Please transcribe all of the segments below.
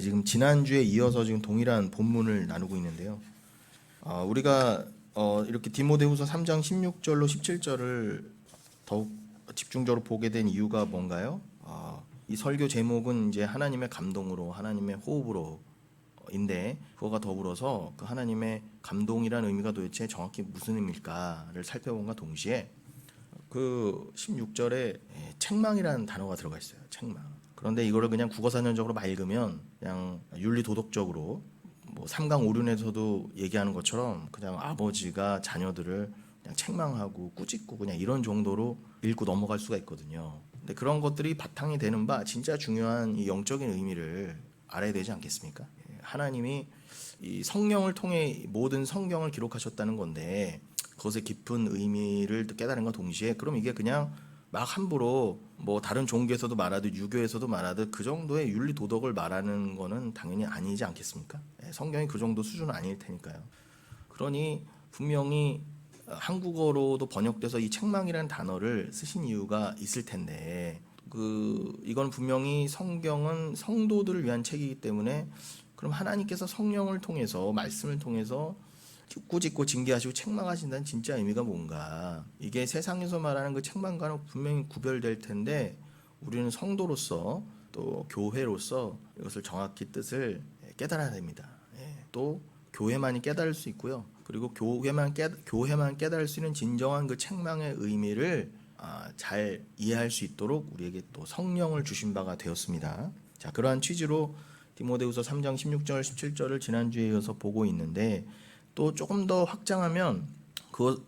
지금 지난주에 이어서 지금 동일한 본문을 나누고 있는데요. 우리가 이렇게 디모데후서 3장 16절로 17절을 더욱 집중적으로 보게 된 이유가 뭔가요? 이 설교 제목은 이제 하나님의 감동으로, 하나님의 호흡으로인데, 그거가 더불어서 그 하나님의 감동이라는 의미가 도대체 정확히 무슨 의미일까를 살펴본과 동시에 그 16절에 책망이라는 단어가 들어가 있어요. 책망. 그런데 이거를 그냥 국어사전적으로 막 읽으면 그냥 윤리도덕적으로 뭐 삼강오륜에서도 얘기하는 것처럼 그냥 아버지가 자녀들을 그냥 책망하고 꾸짖고 그냥 이런 정도로 읽고 넘어갈 수가 있거든요. 근데 그런 것들이 바탕이 되는 바 진짜 중요한 이 영적인 의미를 알아야 되지 않겠습니까? 하나님이 이 성령을 통해 모든 성경을 기록하셨다는 건데 그것의 깊은 의미를 깨달은과 동시에 그럼 이게 그냥 막 함부로 뭐 다른 종교에서도 말하듯 유교에서도 말하듯 그 정도의 윤리 도덕을 말하는 거는 당연히 아니지 않겠습니까? 성경이 그 정도 수준은 아닐 테니까요. 그러니 분명히 한국어로도 번역돼서 이 책망이라는 단어를 쓰신 이유가 있을 텐데 이건 분명히 성경은 성도들을 위한 책이기 때문에 그럼 하나님께서 성령을 통해서 말씀을 통해서 꾸짖고 징계하시고 책망하신다는 진짜 의미가 뭔가, 이게 세상에서 말하는 그 책망과는 분명히 구별될 텐데 우리는 성도로서 또 교회로서 이것을 정확히 뜻을 깨달아야 됩니다. 또 교회만이 깨달을 수 있고요. 그리고 교회만 깨달을 수 있는 진정한 그 책망의 의미를 잘 이해할 수 있도록 우리에게 또 성령을 주신 바가 되었습니다. 자, 그러한 취지로 디모데후서 3장 16절 17절을 지난주에 이어서 보고 있는데, 또 조금 더 확장하면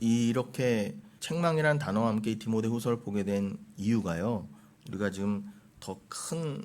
이렇게 책망이라는 단어와 함께 디모데후서를 보게 된 이유가요. 우리가 지금 더 큰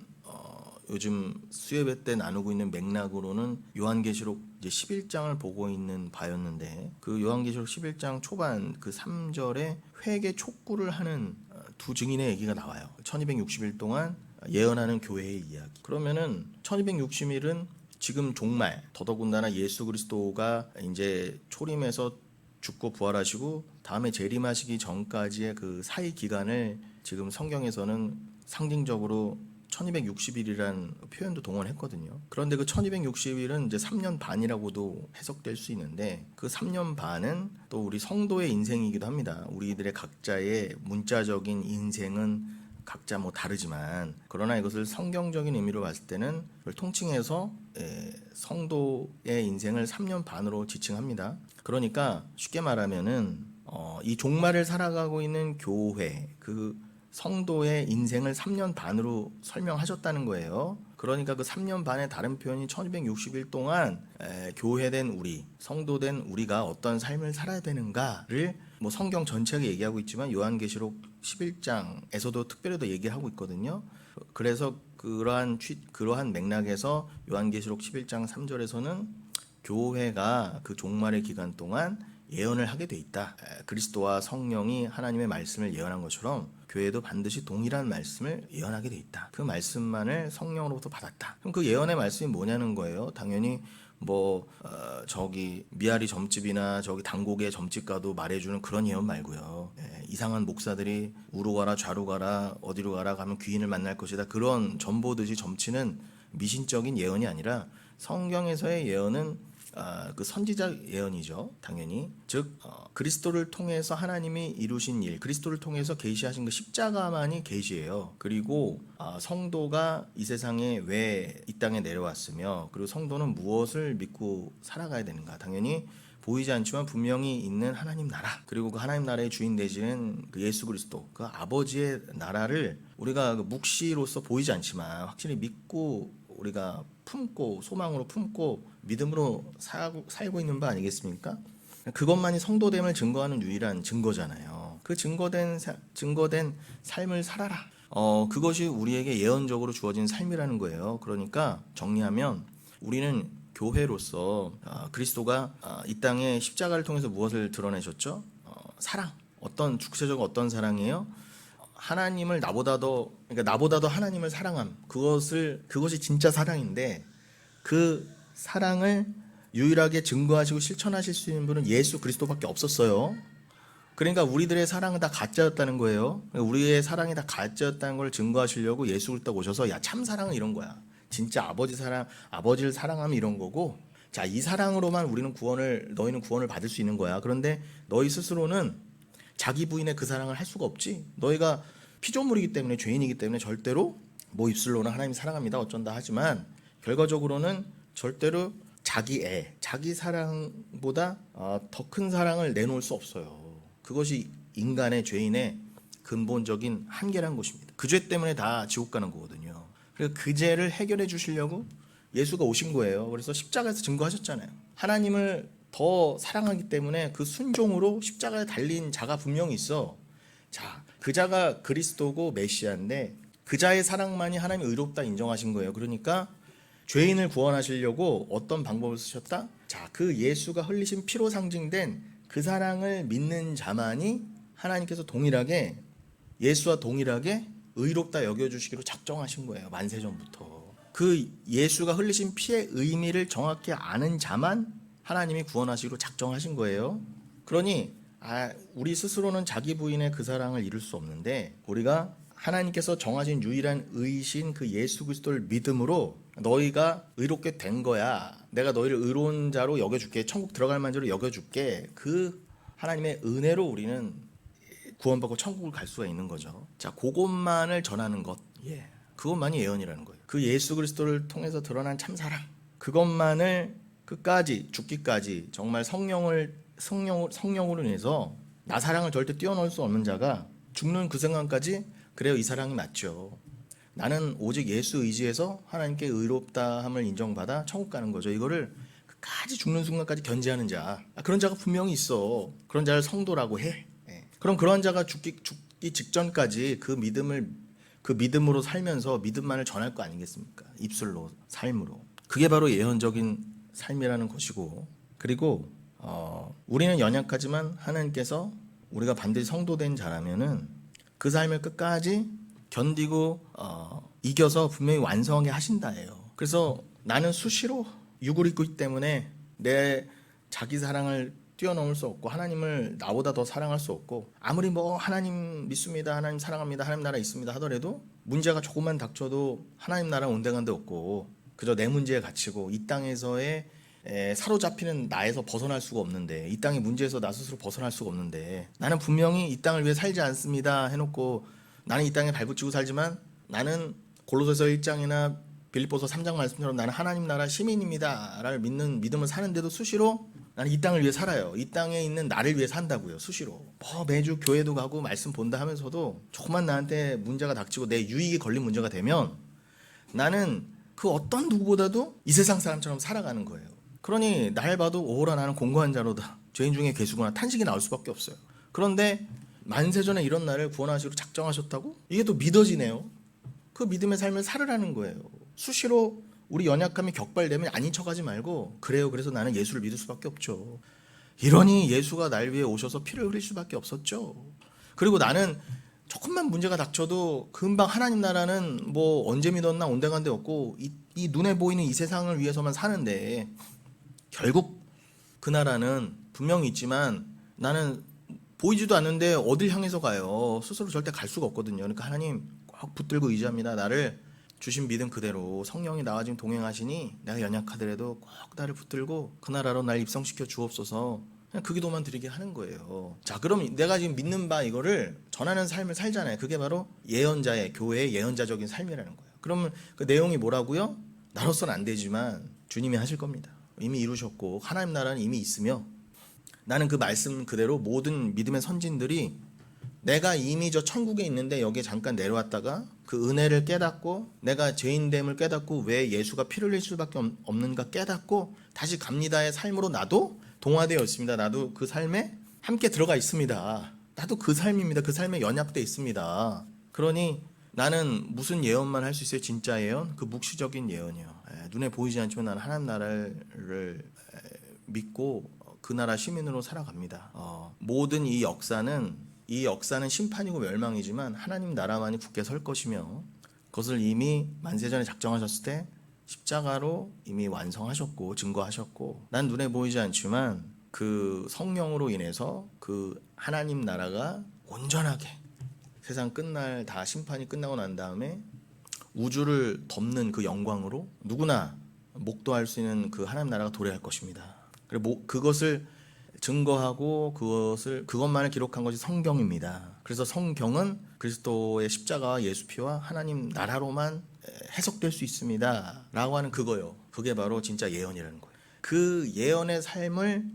요즘 수요예배 때 나누고 있는 맥락으로는 요한계시록 이제 11장을 보고 있는 바였는데, 그 요한계시록 11장 초반 그 3절에 회개 촉구를 하는 두 증인의 얘기가 나와요. 1260일 동안 예언하는 교회의 이야기. 그러면은 1260일은 지금 종말, 더더군다나 예수 그리스도가 이제 초림해서 죽고 부활하시고 다음에 재림하시기 전까지의 그 사이 기간을 지금 성경에서는 상징적으로 1260일이라는 표현도 동원했거든요. 그런데 그 1260일은 이제 3년 반이라고도 해석될 수 있는데, 그 3년 반은 또 우리 성도의 인생이기도 합니다. 우리들의 각자의 문자적인 인생은 각자 뭐 다르지만, 그러나 이것을 성경적인 의미로 봤을 때는 그걸 통칭해서 성도의 인생을 3년 반으로 지칭합니다. 그러니까 쉽게 말하면은 이 종말을 살아가고 있는 교회, 그 성도의 인생을 3년 반으로 설명하셨다는 거예요. 그러니까 그 3년 반의 다른 표현이 1260일 동안 교회된 우리, 성도된 우리가 어떤 삶을 살아야 되는가를 뭐 성경 전체가 얘기하고 있지만 요한계시록 11장에서도 특별히 더 얘기하고 있거든요. 그래서 그러한 맥락에서 요한계시록 11장 3절에서는 교회가 그 종말의 기간 동안 예언을 하게 돼 있다. 그리스도와 성령이 하나님의 말씀을 예언한 것처럼 교회도 반드시 동일한 말씀을 예언하게 돼 있다. 그 말씀만을 성령으로부터 받았다. 그럼 그 예언의 말씀이 뭐냐는 거예요. 당연히 저기 미아리 점집이나 저기 당고개 점집 가도 말해주는 그런 예언 말고요. 이상한 목사들이 우로 가라 좌로 가라 어디로 가라 가면 귀인을 만날 것이다, 그런 전보듯이 점치는 미신적인 예언이 아니라 성경에서의 예언은 그 선지자 예언이죠. 당연히 즉 그리스도를 통해서 하나님이 이루신 일, 그리스도를 통해서 계시하신 그 십자가만이 계시예요. 그리고 성도가 이 세상에 왜 이 땅에 내려왔으며, 그리고 성도는 무엇을 믿고 살아가야 되는가. 당연히 보이지 않지만 분명히 있는 하나님 나라, 그리고 그 하나님 나라의 주인 되시는 그 예수 그리스도, 그 아버지의 나라를 우리가 묵시로서 보이지 않지만 확실히 믿고 우리가 품고 소망으로 품고 믿음으로 살고 있는 바 아니겠습니까? 그것만이 성도됨을 증거하는 유일한 증거잖아요. 그 증거된 삶을 살아라. 그것이 우리에게 예언적으로 주어진 삶이라는 거예요. 그러니까 정리하면 우리는 교회로서 그리스도가 이 땅에 십자가를 통해서 무엇을 드러내셨죠? 사랑. 구체적으로 어떤 사랑이에요? 하나님을 나보다도 하나님을 사랑함. 그것이 진짜 사랑인데, 그 사랑을 유일하게 증거하시고 실천하실 수 있는 분은 예수 그리스도밖에 없었어요. 그러니까 우리들의 사랑은 다 가짜였다는 거예요. 우리의 사랑이 다 가짜였다는 걸 증거하시려고 예수 그리스도가 오셔서 야, 참 사랑은 이런 거야. 진짜 아버지를 사랑하면 이런 거고, 자, 이 사랑으로만 너희는 구원을 받을 수 있는 거야. 그런데 너희 스스로는 자기 부인의 그 사랑을 할 수가 없지. 너희가 피조물이기 때문에, 죄인이기 때문에 절대로 뭐 입술로는 하나님 사랑합니다 어쩐다 하지만 결과적으로는 절대로 자기 사랑보다 더 큰 사랑을 내놓을 수 없어요. 그것이 인간의, 죄인의 근본적인 한계란 것입니다. 그 죄 때문에 다 지옥 가는 거거든요. 그래서 그 죄를 해결해 주시려고 예수가 오신 거예요. 그래서 십자가에서 증거하셨잖아요. 하나님을 더 사랑하기 때문에 그 순종으로 십자가에 달린 자가 분명히 있어. 자, 그 자가 그리스도고 메시아인데 그 자의 사랑만이 하나님이 의롭다 인정하신 거예요. 그러니까 죄인을 구원하시려고 어떤 방법을 쓰셨다? 자, 그 예수가 흘리신 피로 상징된 그 사랑을 믿는 자만이 하나님께서 예수와 동일하게 의롭다 여겨주시기로 작정하신 거예요. 만세전부터. 그 예수가 흘리신 피의 의미를 정확히 아는 자만 하나님이 구원하시기로 작정하신 거예요. 그러니 우리 스스로는 자기 부인의 그 사랑을 이룰 수 없는데 우리가 하나님께서 정하신 유일한 의신 그 예수 그리스도를 믿음으로 너희가 의롭게 된 거야. 내가 너희를 의로운 자로 여겨줄게. 천국 들어갈 만자로 여겨줄게. 그 하나님의 은혜로 우리는 구원받고 천국을 갈 수가 있는 거죠. 자, 그것만을 전하는 것. 그것만이 예언이라는 거예요. 그 예수 그리스도를 통해서 드러난 참사랑. 그것만을 끝까지 죽기까지 정말 성령으로 인해서 나 사랑을 절대 뛰어넘을 수 없는 자가 죽는 그 순간까지 그래요. 이 사랑이 맞죠. 나는 오직 예수 의지해서 하나님께 의롭다함을 인정받아 천국 가는 거죠. 이거를 끝까지 죽는 순간까지 견지하는 자. 그런 자가 분명히 있어. 그런 자를 성도라고 해. 그럼 그런 자가 죽기 직전까지 그 믿음으로 살면서 믿음만을 전할 거 아니겠습니까? 입술로, 삶으로. 그게 바로 예언적인 삶이라는 것이고, 그리고 우리는 연약하지만 하나님께서 우리가 반드시 성도된 자라면은 그 삶을 끝까지 견디고 이겨서 분명히 완성하게 하신다예요. 그래서 나는 수시로 육을 입고 있기 때문에 내 자기 사랑을 뛰어넘을 수 없고 하나님을 나보다 더 사랑할 수 없고 아무리 뭐 하나님 믿습니다, 하나님 사랑합니다, 하나님 나라 있습니다 하더라도 문제가 조금만 닥쳐도 하나님 나라 온데간데 없고 그저 내 문제에 갇히고 이 땅에서의 사로잡히는 나에서 벗어날 수가 없는데, 이 땅의 문제에서 나 스스로 벗어날 수가 없는데, 나는 분명히 이 땅을 위해 살지 않습니다 해놓고 나는 이 땅에 발붙이고 살지만 나는 골로새서 1장이나 빌립보서 3장 말씀처럼 나는 하나님 나라 시민입니다 라를 믿는 믿음을 사는데도 수시로 나는 이 땅을 위해 살아요. 이 땅에 있는 나를 위해 산다고요. 수시로. 매주 교회도 가고 말씀 본다 하면서도 조금만 나한테 문제가 닥치고 내 유익에 걸린 문제가 되면 나는 그 어떤 누구보다도 이 세상 사람처럼 살아가는 거예요. 그러니 날 봐도 오호라 나는 공고한 자로다. 죄인 중에 괴수구나. 탄식이 나올 수밖에 없어요. 그런데 만세전에 이런 나를 구원하시기로 작정하셨다고? 이게 또 믿어지네요. 그 믿음의 삶을 살으라는 거예요. 수시로 우리 연약함이 격발되면 아닌 척하지 말고 그래요. 그래서 나는 예수를 믿을 수밖에 없죠. 이러니 예수가 날 위해 오셔서 피를 흘릴 수밖에 없었죠. 그리고 나는 조금만 문제가 닥쳐도 금방 하나님 나라는 뭐 언제 믿었나 온데간데 없고 이 눈에 보이는 이 세상을 위해서만 사는데 결국 그 나라는 분명히 있지만 나는 보이지도 않는데 어딜 향해서 가요. 스스로 절대 갈 수가 없거든요. 그러니까 하나님 꼭 붙들고 의지합니다. 나를 주신 믿음 그대로 성령이 나와 지금 동행하시니 내가 연약하더라도 꼭 나를 붙들고 그 나라로 날 입성시켜 주옵소서. 그냥 그 기도만 드리게 하는 거예요. 자, 그럼 내가 지금 믿는 바 이거를 전하는 삶을 살잖아요. 그게 바로 예언자의, 교회의 예언자적인 삶이라는 거예요. 그러면 그 내용이 뭐라고요? 나로서는 안 되지만 주님이 하실 겁니다. 이미 이루셨고 하나님 나라는 이미 있으며 나는 그 말씀 그대로 모든 믿음의 선진들이 내가 이미 저 천국에 있는데 여기에 잠깐 내려왔다가 그 은혜를 깨닫고 내가 죄인됨을 깨닫고 왜 예수가 피를 흘릴 수밖에 없는가 깨닫고 다시 갑니다의 삶으로 나도 동화되어 있습니다. 나도 그 삶에 함께 들어가 있습니다. 나도 그 삶입니다. 그 삶에 연합되어 있습니다. 그러니 나는 무슨 예언만 할 수 있어요? 진짜 예언? 그 묵시적인 예언이요. 눈에 보이지 않지만 나는 하나님 나라를 믿고 그 나라 시민으로 살아갑니다. 모든 이 역사는 심판이고 멸망이지만 하나님 나라만이 굳게 설 것이며 그것을 이미 만세전에 작정하셨을 때 십자가로 이미 완성하셨고 증거하셨고 난 눈에 보이지 않지만 그 성령으로 인해서 그 하나님 나라가 온전하게 세상 끝날 다 심판이 끝나고 난 다음에 우주를 덮는 그 영광으로 누구나 목도할 수 있는 그 하나님 나라가 도래할 것입니다. 그리고 그것을 증거하고 그것만을 기록한 것이 성경입니다. 그래서 성경은 그리스도의 십자가와 예수 피와 하나님 나라로만 해석될 수 있습니다 라고 하는 그거요. 그게 바로 진짜 예언이라는 거예요. 그 예언의 삶을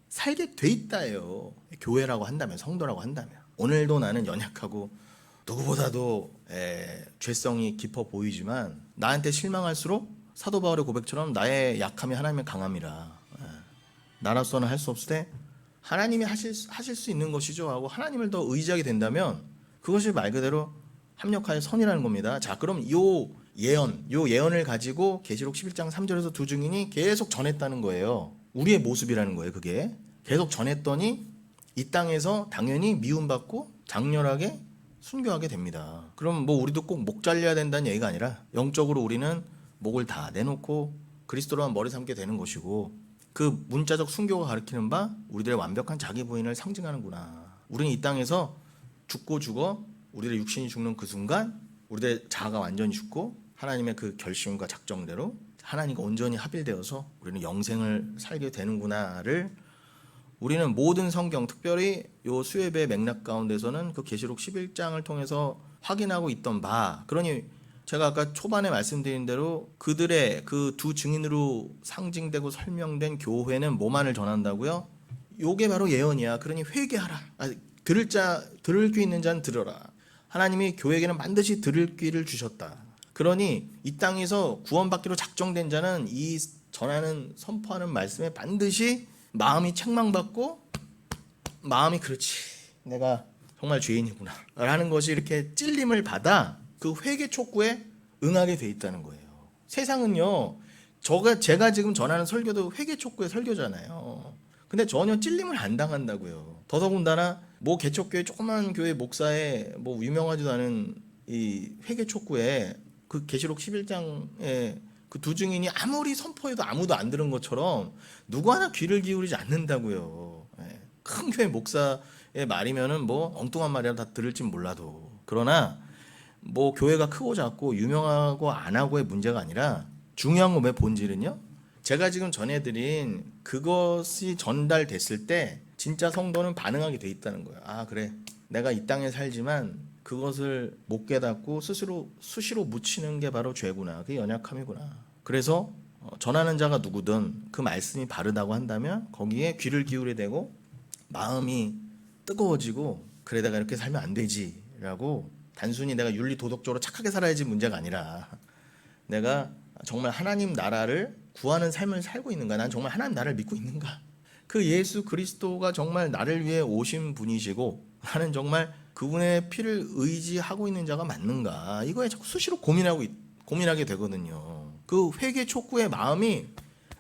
살게 돼 있다예요. 교회라고 한다면, 성도라고 한다면. 오늘도 나는 연약하고 누구보다도 죄성이 깊어 보이지만 나한테 실망할수록 사도 바울의 고백처럼 나의 약함이 하나님의 강함이라 나로서는 할 수 없을 때 하나님이 하실 수 있는 것이죠 하고 하나님을 더 의지하게 된다면 그것이 말 그대로 합력하여 선이라는 겁니다. 자, 그럼 요 예언을 가지고 계시록 11장 3절에서 두 증인이 계속 전했다는 거예요. 우리의 모습이라는 거예요. 그게 계속 전했더니 이 땅에서 당연히 미움받고 장렬하게 순교하게 됩니다. 그럼 뭐 우리도 꼭 목 잘려야 된다는 얘기가 아니라 영적으로 우리는 목을 다 내놓고 그리스도로만 머리 삼게 되는 것이고, 그 문자적 순교가 가리키는 바 우리들의 완벽한 자기 부인을 상징하는구나. 우리는 이 땅에서 죽고 죽어 우리들의 육신이 죽는 그 순간 우리들의 자아가 완전히 죽고 하나님의 그 결심과 작정대로 하나님과 온전히 합일되어서 우리는 영생을 살게 되는구나를 우리는 모든 성경, 특별히 요 수예배의 맥락 가운데서는 그 계시록 11장을 통해서 확인하고 있던 바, 그러니 제가 아까 초반에 말씀드린 대로 그들의 그 두 증인으로 상징되고 설명된 교회는 뭐만을 전한다고요? 요게 바로 예언이야. 그러니 회개하라. 들을 귀 있는 자는 들어라. 하나님이 교회에게는 반드시 들을 귀를 주셨다. 그러니 이 땅에서 구원받기로 작정된 자는 이 전하는 선포하는 말씀에 반드시 마음이 책망받고 마음이 그렇지 내가 정말 죄인이구나 라는 것이 이렇게 찔림을 받아 그 회개 촉구에 응하게 돼 있다는 거예요. 세상은요, 제가 지금 전하는 설교도 회개 촉구의 설교잖아요. 근데 전혀 찔림을 안 당한다고요. 더더군다나 뭐 개척교회 조그만 교회 목사의 뭐 유명하지도 않은 이 회개 촉구에 그 계시록 11장에 그 두 증인이 아무리 선포해도 아무도 안 들은 것처럼 누구 하나 귀를 기울이지 않는다고요. 큰 교회 목사의 말이면은 뭐 엉뚱한 말이라도 다 들을진 몰라도, 그러나 뭐 교회가 크고 작고 유명하고 안 하고의 문제가 아니라 중요한 것의 본질은요, 제가 지금 전해드린 그것이 전달됐을 때 진짜 성도는 반응하게 돼 있다는 거예요. 아, 그래, 내가 이 땅에 살지만 그것을 못 깨닫고 수시로 묻히는 게 바로 죄구나. 그게 연약함이구나. 그래서 전하는 자가 누구든 그 말씀이 바르다고 한다면 거기에 귀를 기울이게 되고 마음이 뜨거워지고, 그래 내가 이렇게 살면 안 되지라고, 단순히 내가 윤리 도덕적으로 착하게 살아야지 문제가 아니라 내가 정말 하나님 나라를 구하는 삶을 살고 있는가, 난 정말 하나님 나라를 믿고 있는가, 그 예수 그리스도가 정말 나를 위해 오신 분이시고 나는 정말 그분의 피를 의지하고 있는 자가 맞는가, 이거에 자꾸 수시로 고민하게 되거든요. 그 회개 촉구의 마음이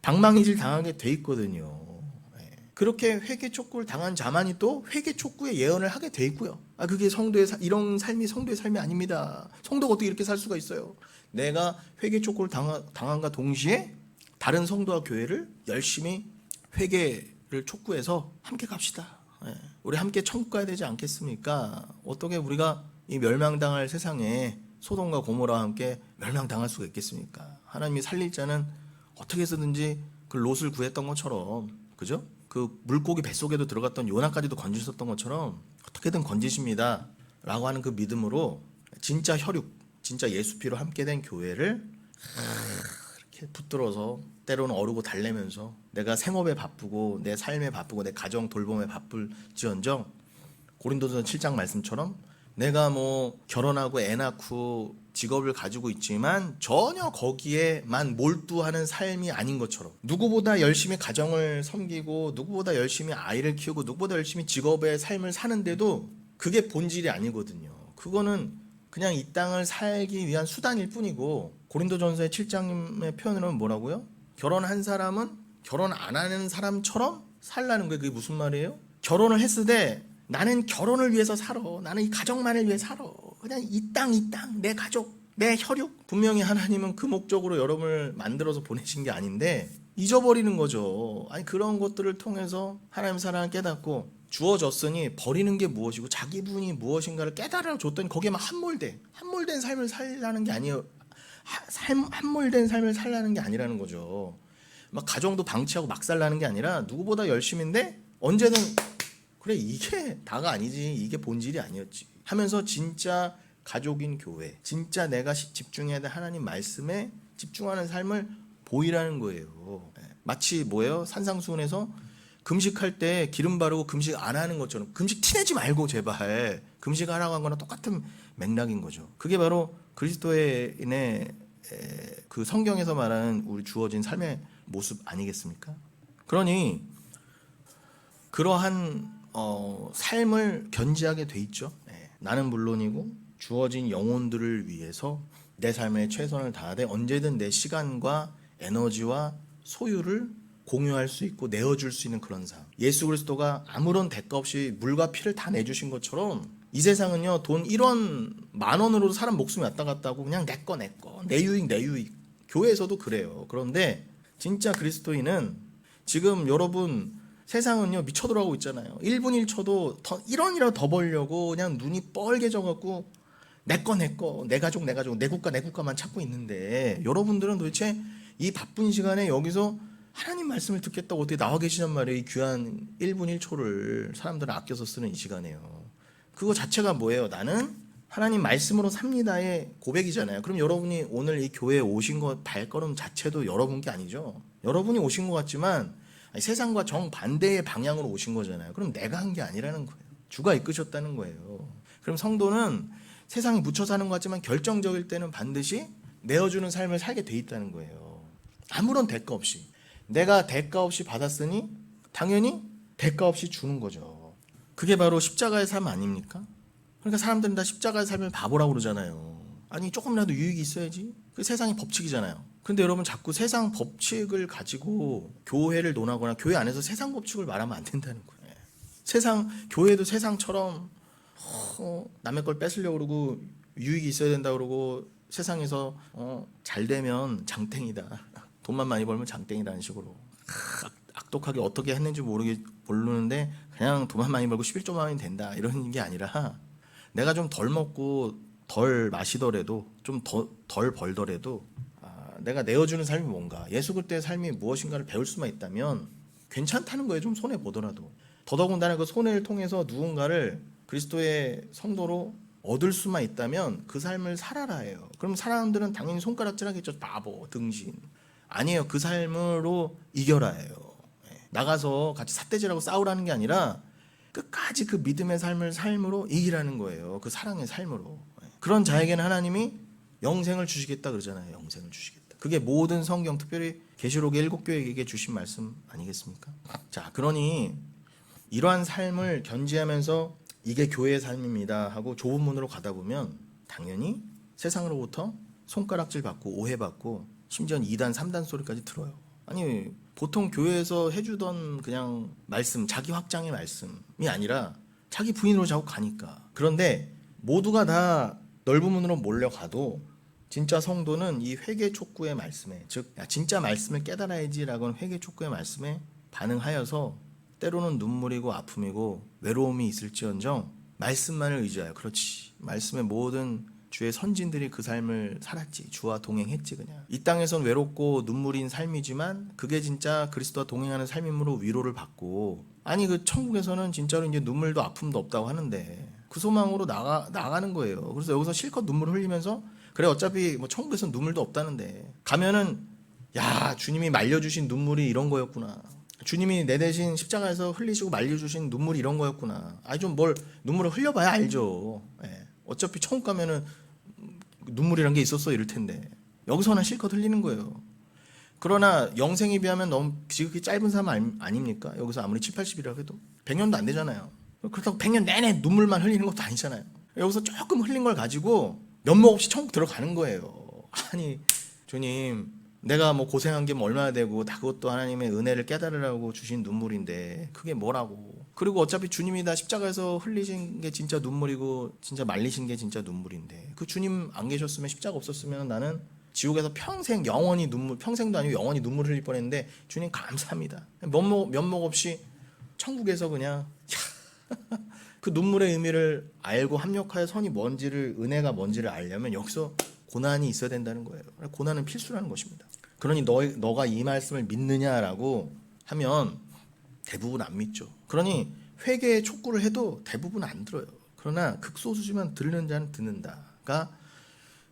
방망이질 당하게 돼 있거든요. 그렇게 회개 촉구를 당한 자만이 또 회개 촉구의 예언을 하게 돼 있고요. 그게 이런 삶이 성도의 삶이 아닙니다. 성도가 어떻게 이렇게 살 수가 있어요? 내가 회개 촉구를 당한과 동시에 다른 성도와 교회를 열심히 회개를 촉구해서 함께 갑시다. 우리 함께 천국 가야 되지 않겠습니까? 어떻게 우리가 이 멸망당할 세상에 소돔과 고모라와 함께 멸망당할 수가 있겠습니까? 하나님이 살릴 자는 어떻게 해서든지 그 롯을 구했던 것처럼, 그죠? 그 물고기 뱃속에도 들어갔던 요나까지도 건지셨던 것처럼 어떻게든 건지십니다 라고 하는 그 믿음으로 진짜 혈육, 진짜 예수 피로 함께 된 교회를 이렇게 붙들어서 때로는 어르고 달래면서 내가 생업에 바쁘고 내 삶에 바쁘고 내 가정 돌봄에 바쁠지언정 고린도전서 7장 말씀처럼 내가 뭐 결혼하고 애 낳고 직업을 가지고 있지만 전혀 거기에만 몰두하는 삶이 아닌 것처럼, 누구보다 열심히 가정을 섬기고 누구보다 열심히 아이를 키우고 누구보다 열심히 직업의 삶을 사는데도 그게 본질이 아니거든요. 그거는 그냥 이 땅을 살기 위한 수단일 뿐이고, 고린도전서의 7장의 표현으로는 뭐라고요? 결혼한 사람은 결혼 안 하는 사람처럼 살라는 거예요. 그게 무슨 말이에요? 결혼을 했을 때 나는 결혼을 위해서 살아. 나는 이 가정만을 위해 살아. 그냥 이 땅, 내 가족, 내 혈육. 분명히 하나님은 그 목적으로 여러분을 만들어서 보내신 게 아닌데 잊어버리는 거죠. 아니, 그런 것들을 통해서 하나님 사랑을 깨닫고 주어졌으니 버리는 게 무엇이고 자기 분이 무엇인가를 깨달아 줬더니 거기에 막 함몰된 삶을 살라는 게 아니에요. 함몰된 삶을 살라는 게 아니라는 거죠. 막 가정도 방치하고 막 살라는 게 아니라 누구보다 열심인데 언제든 그래 이게 다가 아니지, 이게 본질이 아니었지 하면서 진짜 가족인 교회, 진짜 내가 집중해야 될 하나님 말씀에 집중하는 삶을 보이라는 거예요. 마치 뭐예요? 산상수훈에서 금식할 때 기름 바르고 금식 안 하는 것처럼 금식 티내지 말고 제발 금식하라고 한 거나 똑같은 맥락인 거죠. 그게 바로 그리스도인의 그 성경에서 말하는 우리 주어진 삶의 모습 아니겠습니까? 그러니 그러한 삶을 견지하게 돼 있죠. 나는 물론이고 주어진 영혼들을 위해서 내 삶에 최선을 다하되 언제든 내 시간과 에너지와 소유를 공유할 수 있고 내어줄 수 있는 그런 삶. 예수 그리스도가 아무런 대가 없이 물과 피를 다 내주신 것처럼 이 세상은요, 돈 1원, 10,000원으로도 사람 목숨이 왔다 갔다 하고 그냥 내 거, 내 유익. 교회에서도 그래요. 그런데 진짜 그리스도인은 지금 여러분 세상은요 미쳐 돌아가고 있잖아요. 1분 1초도 1원이라도 더 벌려고 그냥 눈이 뻘개져갖고 내 거, 내 가족, 내 국가만 찾고 있는데 여러분들은 도대체 이 바쁜 시간에 여기서 하나님 말씀을 듣겠다고 어떻게 나와 계시단 말이에요. 이 귀한 1분 1초를 사람들은 아껴서 쓰는 이 시간에요. 그거 자체가 뭐예요? 나는 하나님 말씀으로 삽니다의 고백이잖아요. 그럼 여러분이 오늘 이 교회에 오신 것 발걸음 자체도 여러분 게 아니죠. 여러분이 오신 것 같지만 세상과 정반대의 방향으로 오신 거잖아요. 그럼 내가 한 게 아니라는 거예요. 주가 이끄셨다는 거예요. 그럼 성도는 세상에 묻혀 사는 것 같지만 결정적일 때는 반드시 내어주는 삶을 살게 돼 있다는 거예요. 아무런 대가 없이. 내가 대가 없이 받았으니 당연히 대가 없이 주는 거죠. 그게 바로 십자가의 삶 아닙니까? 그러니까 사람들은 다 십자가의 삶을 바보라고 그러잖아요. 아니 조금이라도 유익이 있어야지. 그 세상의 법칙이잖아요. 근데 여러분 자꾸 세상 법칙을 가지고 교회를 논하거나 교회 안에서 세상 법칙을 말하면 안 된다는 거예요. 교회도 세상처럼 남의 걸 뺏으려고 그러고 유익이 있어야 된다 그러고 세상에서 잘 되면 장땡이다. 돈만 많이 벌면 장땡이라는 식으로 악독하게 어떻게 했는지 모르는데 그냥 돈만 많이 벌고 11조만 하면 된다 이런 게 아니라 내가 좀 덜 먹고 덜 마시더라도 좀 덜 벌더라도 내가 내어주는 삶이 뭔가 예수 그리스도의 삶이 무엇인가를 배울 수만 있다면 괜찮다는 거예요. 좀 손해보더라도. 더더군다나 그 손해를 통해서 누군가를 그리스도의 성도로 얻을 수만 있다면 그 삶을 살아라 해요. 그럼 사람들은 당연히 손가락질하겠죠. 바보, 등신. 아니에요. 그 삶으로 이겨라 해요. 나가서 같이 삿대질하고 싸우라는 게 아니라 끝까지 그 믿음의 삶으로 이기라는 거예요. 그 사랑의 삶으로. 그런 자에게는 하나님이 영생을 주시겠다 그러잖아요. 영생을 주시겠다. 그게 모든 성경, 특별히 계시록의 7교회에게 주신 말씀 아니겠습니까? 자, 그러니 이러한 삶을 견지하면서 이게 교회의 삶입니다 하고 좁은 문으로 가다 보면 당연히 세상으로부터 손가락질 받고 오해받고 심지어는 2단, 3단 소리까지 들어요. 아니 보통 교회에서 해주던 그냥 말씀, 자기 확장의 말씀이 아니라 자기 부인으로 자꾸 가니까. 그런데 모두가 다 넓은 문으로 몰려가도 진짜 성도는 이 회개 촉구의 말씀에, 즉 진짜 말씀을 깨달아야지라고 하는 회개 촉구의 말씀에 반응하여서 때로는 눈물이고 아픔이고 외로움이 있을지언정 말씀만을 의지하여, 그렇지, 말씀의 모든 주의 선진들이 그 삶을 살았지. 주와 동행했지. 그냥 이 땅에선 외롭고 눈물인 삶이지만 그게 진짜 그리스도와 동행하는 삶이므로 위로를 받고, 아니 그 천국에서는 진짜로 이제 눈물도 아픔도 없다고 하는데 그 소망으로 나가는 거예요. 그래서 여기서 실컷 눈물 흘리면서 그래 어차피 뭐 천국에서는 눈물도 없다는데 가면은 야 주님이 말려주신 눈물이 이런 거였구나. 주님이 내 대신 십자가에서 흘리시고 말려주신 눈물이 이런 거였구나. 아니 좀 뭘 눈물을 흘려봐야 알죠. 어차피 천국 가면은 눈물이란 게 있었어 이럴 텐데 여기서는 실컷 흘리는 거예요. 그러나 영생에 비하면 너무 지극히 짧은 삶 아닙니까? 여기서 아무리 7, 80이라고 해도 100년도 안 되잖아요. 그렇다고 100년 내내 눈물만 흘리는 것도 아니잖아요. 여기서 조금 흘린 걸 가지고 면목 없이 천국 들어가는 거예요. 아니 주님 내가 뭐 고생한 게 뭐 얼마나 되고 다 그것도 하나님의 은혜를 깨달으라고 주신 눈물인데 그게 뭐라고. 그리고 어차피 주님이 다 십자가에서 흘리신 게 진짜 눈물이고 진짜 말리신 게 진짜 눈물인데 그 주님 안 계셨으면 십자가 없었으면 나는 지옥에서 평생 영원히 눈물, 평생도 아니고 영원히 눈물 흘릴 뻔했는데 주님 감사합니다. 면목 없이 천국에서 그냥 그 눈물의 의미를 알고 합력하여 선이 뭔지를, 은혜가 뭔지를 알려면 여기서 고난이 있어야 된다는 거예요. 고난은 필수라는 것입니다. 그러니 너가 이 말씀을 믿느냐라고 하면 대부분 안 믿죠. 그러니 회개의 촉구를 해도 대부분 안 들어요. 그러나 극소수지만 듣는 자는 듣는다가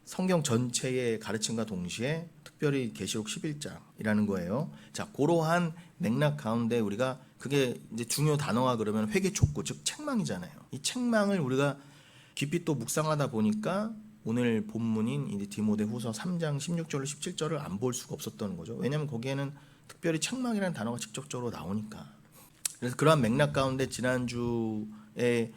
성경 전체의 가르침과 동시에 특별히 계시록 11장이라는 거예요. 자, 그러한 맥락 가운데 우리가 그게 이제 중요 단어가 그러면 회개 촉구, 즉 책망이잖아요. 이 책망을 우리가 깊이 또 묵상하다 보니까 오늘 본문인 이제 디모데후서 3장 16절로 17절을 안 볼 수가 없었던 거죠. 왜냐하면 거기에는 특별히 책망이라는 단어가 직접적으로 나오니까. 그래서 그러한 맥락 가운데 지난주에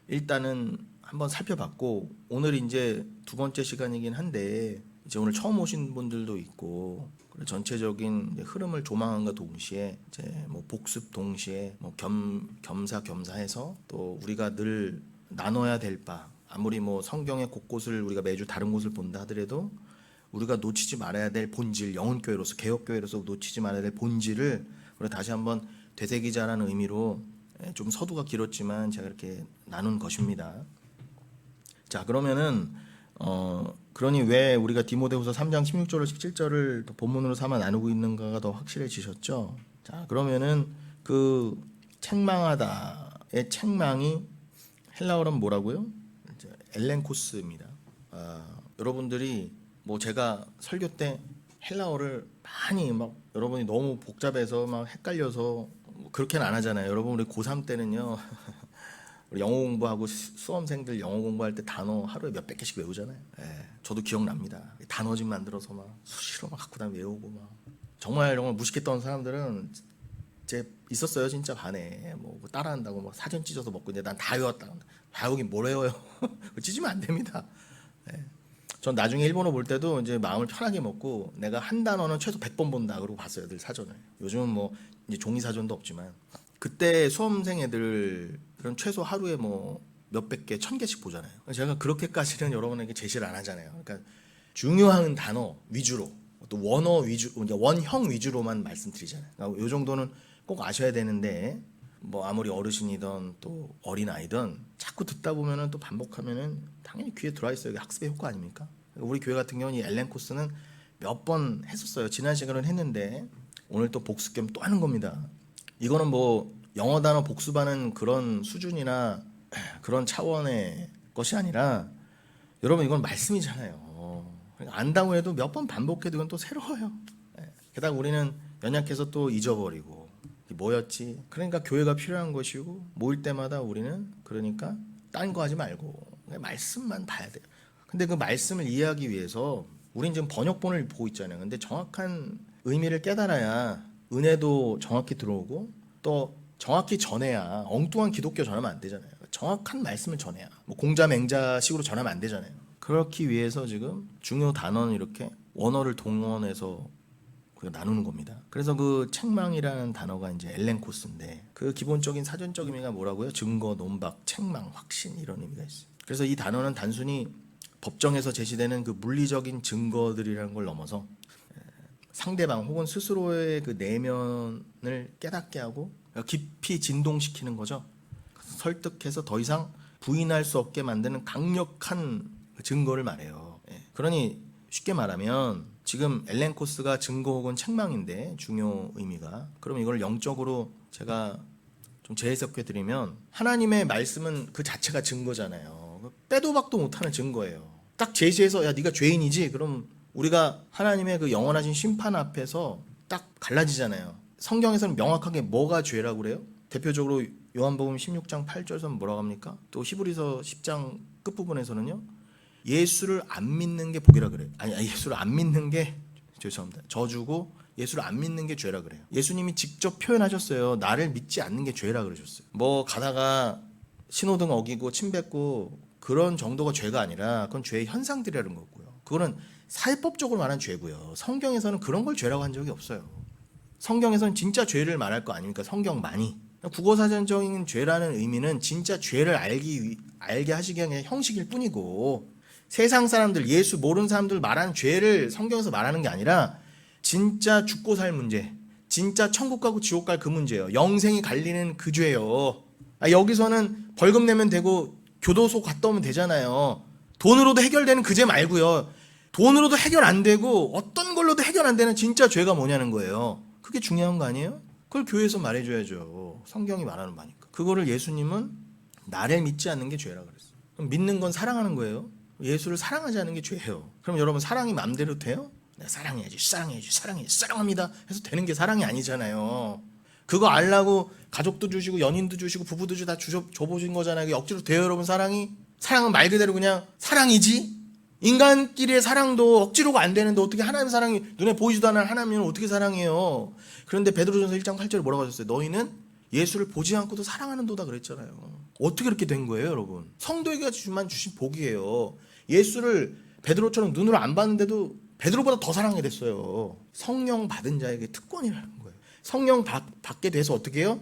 일단은 한번 살펴봤고, 오늘 이제 두 번째 시간이긴 한데 이제 오늘 처음 오신 분들도 있고, 전체적인 이제 흐름을 조망함과 동시에 이제 뭐 복습 동시에 뭐 겸사겸사해서 또 우리가 늘 나눠야 될 바, 아무리 뭐 성경의 곳곳을 우리가 매주 다른 곳을 본다 하더라도 우리가 놓치지 말아야 될 본질, 영혼교회로서 개혁교회로서 놓치지 말아야 될 본질을 우리가 다시 한번 되새기자라는 의미로 좀 서두가 길었지만 제가 이렇게 나눈 것입니다. 자, 그러면은 그러니 왜 우리가 디모데후서 3장 16절로 17절을 본문으로 삼아 나누고 있는가가 더 확실해지셨죠? 자, 그러면은 그 책망하다의 책망이 헬라어로는 뭐라고요? 엘렌코스입니다. 여러분들이 뭐 제가 설교 때 헬라어를 많이 막 여러분이 너무 복잡해서 막 헷갈려서 그렇게는 안 하잖아요. 여러분 우리 고3 때는요. 영어 공부하고 수험생들 영어 공부할 때 단어 하루에 몇백 개씩 외우잖아요. 예, 저도 기억납니다. 단어집 만들어서 막 수시로 막 갖고 다니고 외우고 막 정말 무식했던 사람들은 제 있었어요. 진짜 반에 뭐 따라한다고 막 사전 찢어서 먹고 이제 난 다 외웠다. 다 외우긴 뭘 외워요. 찢으면 안 됩니다. 예. 전 나중에 일본어 볼 때도 이제 마음을 편하게 먹고 내가 한 단어는 최소 100번 본다 그러고 봤어요. 늘 사전을. 요즘은 뭐 이제 종이 사전도 없지만 그때 수험생 애들은 최소 하루에 뭐 몇백 개, 1000개씩 보잖아요. 제가 그렇게까지는 여러분에게 제시를 안 하잖아요. 그러니까 중요한 단어 위주로 또 원어 위주, 원형 위주로만 말씀드리잖아요. 그러니까 이 정도는 꼭 아셔야 되는데 뭐 아무리 어르신이든 또 어린아이든 자꾸 듣다 보면은 또 반복하면은 당연히 귀에 들어와 있어요. 이게 학습의 효과 아닙니까? 우리 교회 같은 경우는 이 엘렌 코스는 몇 번 했었어요. 지난 시간은 했는데 오늘 또 복습 겸 또 하는 겁니다. 이거는 뭐 영어 단어 복습하는 그런 수준이나 그런 차원의 것이 아니라 여러분 이건 말씀이잖아요. 안다고 해도 몇 번 반복해도 이건 또 새로워요. 게다가 우리는 연약해서 또 잊어버리고 뭐였지? 그러니까 교회가 필요한 것이고 모일 때마다 우리는 그러니까 딴 거 하지 말고 말씀만 봐야 돼요. 근데 그 말씀을 이해하기 위해서 우린 지금 번역본을 보고 있잖아요. 근데 정확한 의미를 깨달아야 은혜도 정확히 들어오고 또 정확히 전해야 엉뚱한 기독교 전하면 안 되잖아요. 정확한 말씀을 전해야 뭐 공자맹자식으로 전하면 안 되잖아요. 그렇기 위해서 지금 중요 단어는 이렇게 원어를 동원해서 나누는 겁니다. 그래서 그 책망이라는 단어가 이제 엘렌코스인데 그 기본적인 사전적 의미가 뭐라고요? 증거, 논박, 책망, 확신 이런 의미가 있어요. 그래서 이 단어는 단순히 법정에서 제시되는 그 물리적인 증거들이라는 걸 넘어서 상대방 혹은 스스로의 그 내면을 깨닫게 하고 깊이 진동시키는 거죠. 설득해서 더 이상 부인할 수 없게 만드는 강력한 증거를 말해요. 그러니 쉽게 말하면 지금 엘렌코스가 증거 혹은 책망인데 중요 의미가 그럼 이걸 영적으로 제가 좀 재해석해 드리면 하나님의 말씀은 그 자체가 증거잖아요. 빼도 박도 못하는 증거예요. 딱 제시해서 야 네가 죄인이지 그럼 우리가 하나님의 그 영원하신 심판 앞에서 딱 갈라지잖아요. 성경에서는 명확하게 뭐가 죄라고 그래요? 대표적으로 요한복음 16장 8절에서는 뭐라고 합니까? 또 히브리서 10장 끝부분에서는요. 예수를 안 믿는 게 복이라 그래요. 아니 예수를 안 믿는 게 죄송합니다. 저주고 예수를 안 믿는 게 죄라 그래요. 예수님이 직접 표현하셨어요. 나를 믿지 않는 게 죄라 그러셨어요. 뭐 가다가 신호등 어기고 침 뱉고 그런 정도가 죄가 아니라 그건 죄의 현상들이라는 거고요. 그거는 사회법적으로 말한 죄고요. 성경에서는 그런 걸 죄라고 한 적이 없어요. 성경에서는 진짜 죄를 말할 거 아닙니까? 성경만이. 국어사전적인 죄라는 의미는 진짜 죄를 알게 하시기 위한 형식일 뿐이고 세상 사람들, 예수 모르는 사람들 말하는 죄를 성경에서 말하는 게 아니라 진짜 죽고 살 문제, 진짜 천국 가고 지옥 갈 그 문제예요. 영생이 갈리는 그 죄예요. 여기서는 벌금 내면 되고 교도소 갔다 오면 되잖아요. 돈으로도 해결되는 그 죄 말고요. 돈으로도 해결 안 되고 어떤 걸로도 해결 안 되는 진짜 죄가 뭐냐는 거예요. 그게 중요한 거 아니에요? 그걸 교회에서 말해줘야죠. 성경이 말하는 바니까. 그거를 예수님은 나를 믿지 않는 게 죄라 그랬어요. 그럼 믿는 건 사랑하는 거예요. 예수를 사랑하지 않는 게 죄예요. 그럼 여러분 사랑이 마음대로 돼요? 내가 사랑해야지, 사랑합니다 해서 되는 게 사랑이 아니잖아요. 그거 알라고 가족도 주시고 연인도 주시고 부부도 다 줘보신 거잖아요. 억지로 돼요 여러분 사랑이? 사랑은 말 그대로 그냥 사랑이지. 인간끼리의 사랑도 억지로가 안 되는데 어떻게 하나님 사랑이 눈에 보이지도 않는 하나님을 어떻게 사랑해요? 그런데 베드로전서 1장 8절에 뭐라고 하셨어요? 너희는 예수를 보지 않고도 사랑하는도다 그랬잖아요. 어떻게 그렇게 된 거예요 여러분? 성도에게만 주신 복이에요. 예수를 베드로처럼 눈으로 안 봤는데도 베드로보다 더 사랑하게 됐어요. 성령 받은 자에게 특권이라는 거예요. 성령 받게 돼서 어떻게 해요?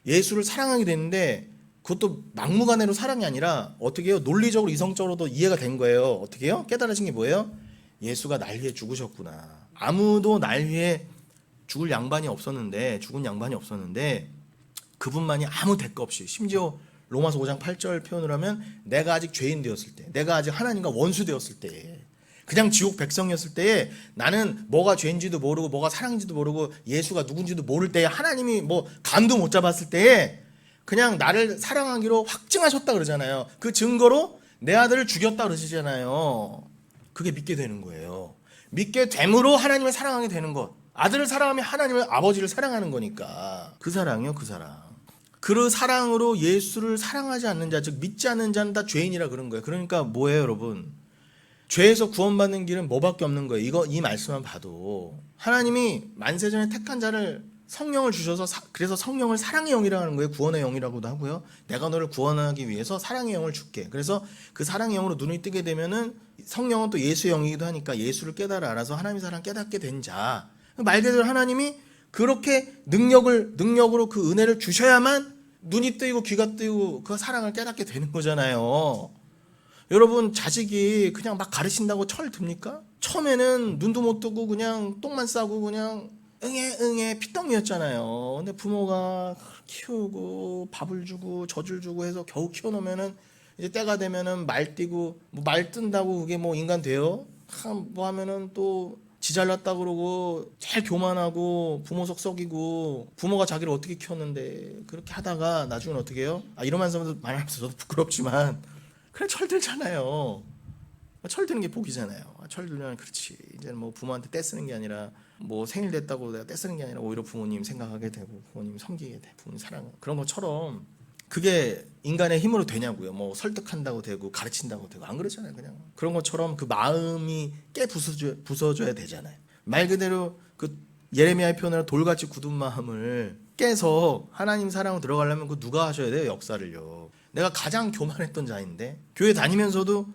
예수를 사랑하게 되는데 그것도 막무가내로 사랑이 아니라 어떻게 해요? 논리적으로 이성적으로도 이해가 된 거예요. 어떻게 해요? 깨달으신 게 뭐예요? 예수가 날 위해 죽으셨구나. 아무도 날 위해 죽은 양반이 없었는데 그분만이 아무 대가 없이, 심지어 로마서 5장 8절 표현을 하면 내가 아직 죄인 되었을 때, 내가 아직 하나님과 원수 되었을 때, 그냥 지옥 백성이었을 때에 나는 뭐가 죄인지도 모르고 뭐가 사랑인지도 모르고 예수가 누군지도 모를 때에 하나님이 뭐 감도 못 잡았을 때에 그냥 나를 사랑하기로 확증하셨다 그러잖아요. 그 증거로 내 아들을 죽였다 그러시잖아요. 그게 믿게 되는 거예요. 믿게 됨으로 하나님을 사랑하게 되는 것. 아들을 사랑하면 하나님을, 아버지를 사랑하는 거니까. 그 사랑이요, 그 사랑. 그 사랑으로 예수를 사랑하지 않는 자, 즉 믿지 않는 자는 다 죄인이라 그런 거예요. 그러니까 뭐예요 여러분? 죄에서 구원받는 길은 뭐밖에 없는 거예요. 이 말씀만 봐도 하나님이 만세전에 택한 자를 성령을 주셔서 그래서 성령을 사랑의 영이라고 하는 거예요. 구원의 영이라고도 하고요. 내가 너를 구원하기 위해서 사랑의 영을 줄게. 그래서 그 사랑의 영으로 눈이 뜨게 되면은 성령은 또 예수의 영이기도 하니까 예수를 깨달아 알아서 하나님의 사랑 깨닫게 된 자. 말 그대로 하나님이 그렇게 능력으로 그 은혜를 주셔야만 눈이 뜨이고 귀가 뜨이고 그 사랑을 깨닫게 되는 거잖아요. 여러분 자식이 그냥 막 가르친다고 철 듭니까? 처음에는 눈도 못 뜨고 그냥 똥만 싸고 그냥 응애 피덩이였잖아요. 근데 부모가 키우고 밥을 주고 젖을 주고 해서 겨우 키워놓으면은 이제 때가 되면은 말 띄고 뭐 말 뜬다고 그게 뭐 인간 돼요? 뭐 하면은 또 지 잘났다 그러고 제일 교만하고 부모 속썩이고 부모가 자기를 어떻게 키웠는데 그렇게 하다가 나중엔 어떻게 해요? 이런 말하면서 저도 부끄럽지만 그래 철들잖아요. 철드는 게 복이잖아요. 철들면 그렇지. 이제는 뭐 부모한테 떼쓰는 게 아니라 뭐 생일 됐다고 내가 떼쓰는 게 아니라 오히려 부모님 생각하게 되고 부모님 섬기게 돼. 부모님 사랑. 그런 것처럼 그게 인간의 힘으로 되냐고요. 뭐 설득한다고 되고 가르친다고 되고 안 그러잖아요. 그냥 그런 것처럼 그 마음이 부서져야 되잖아요. 말 그대로 그 예레미야의 표현으로 돌같이 굳은 마음을 깨서 하나님 사랑으로 들어가려면 그 누가 하셔야 돼요? 역사를요. 내가 가장 교만했던 자인데 교회 다니면서도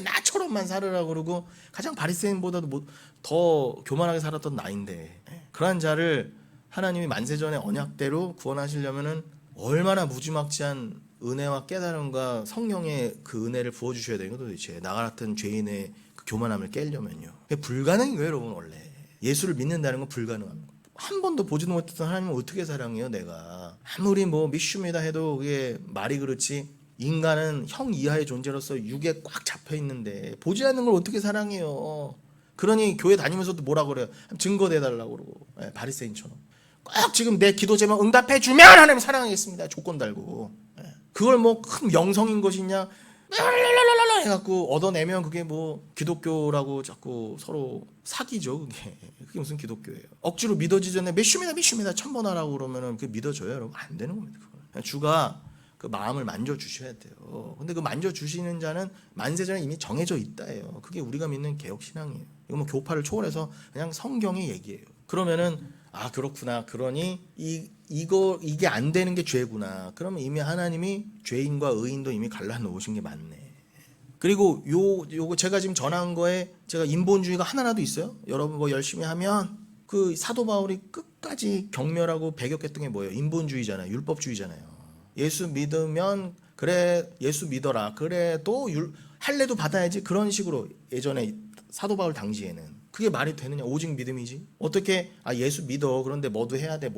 나처럼만 살으라고 그러고 가장 바리새인보다도 더 교만하게 살았던 나인데 그러한 자를 하나님이 만세전의 언약대로 구원하시려면은 얼마나 무지막지한 은혜와 깨달음과 성령의 그 은혜를 부어주셔야 되는 거 도대체. 나 같은 죄인의 그 교만함을 깨려면요. 불가능한 거예요 여러분. 원래 예수를 믿는다는 건 불가능합니다. 한 번도 보지도 못했던 하나님을 어떻게 사랑해요 내가. 아무리 뭐 믿습니다 해도 그게 말이 그렇지 인간은 형 이하의 존재로서 육에 꽉 잡혀 있는데 보지 않는 걸 어떻게 사랑해요. 그러니 교회 다니면서도 뭐라 그래요. 증거 대달라고 그러고 바리새인처럼 꼭 지금 내 기도 제목 응답해 주면 하나님 사랑하겠습니다 조건 달고 그걸 뭐 큰 영성인 것이냐 해갖고 얻어내면 그게 뭐 기독교라고 자꾸 서로 사기죠. 그게 무슨 기독교예요. 억지로 믿어지기 전에 믿습니다 1000번 하라고 그러면은 그게 믿어져요 여러분. 안 되는 겁니다. 그건. 주가 그 마음을 만져주셔야 돼요. 근데 그 만져주시는 자는 만세전에 이미 정해져 있다예요. 그게 우리가 믿는 개혁신앙이에요. 이거 뭐 교파를 초월해서 그냥 성경의 얘기예요. 그러면은 그렇구나. 그러니 이게 안 되는 게 죄구나. 그러면 이미 하나님이 죄인과 의인도 이미 갈라놓으신 게 맞네. 그리고 요거 제가 지금 전한 거에 제가 인본주의가 하나라도 있어요? 여러분 뭐 열심히 하면 그 사도 바울이 끝까지 경멸하고 배격했던 게 뭐예요? 인본주의잖아요. 율법주의잖아요. 예수 믿으면 그래 예수 믿어라. 그래 또 할례도 받아야지. 그런 식으로 예전에 사도 바울 당시에는 그게 말이 되느냐? 오직 믿음이지. 어떻게 예수 믿어. 그런데 뭐도 해야 돼.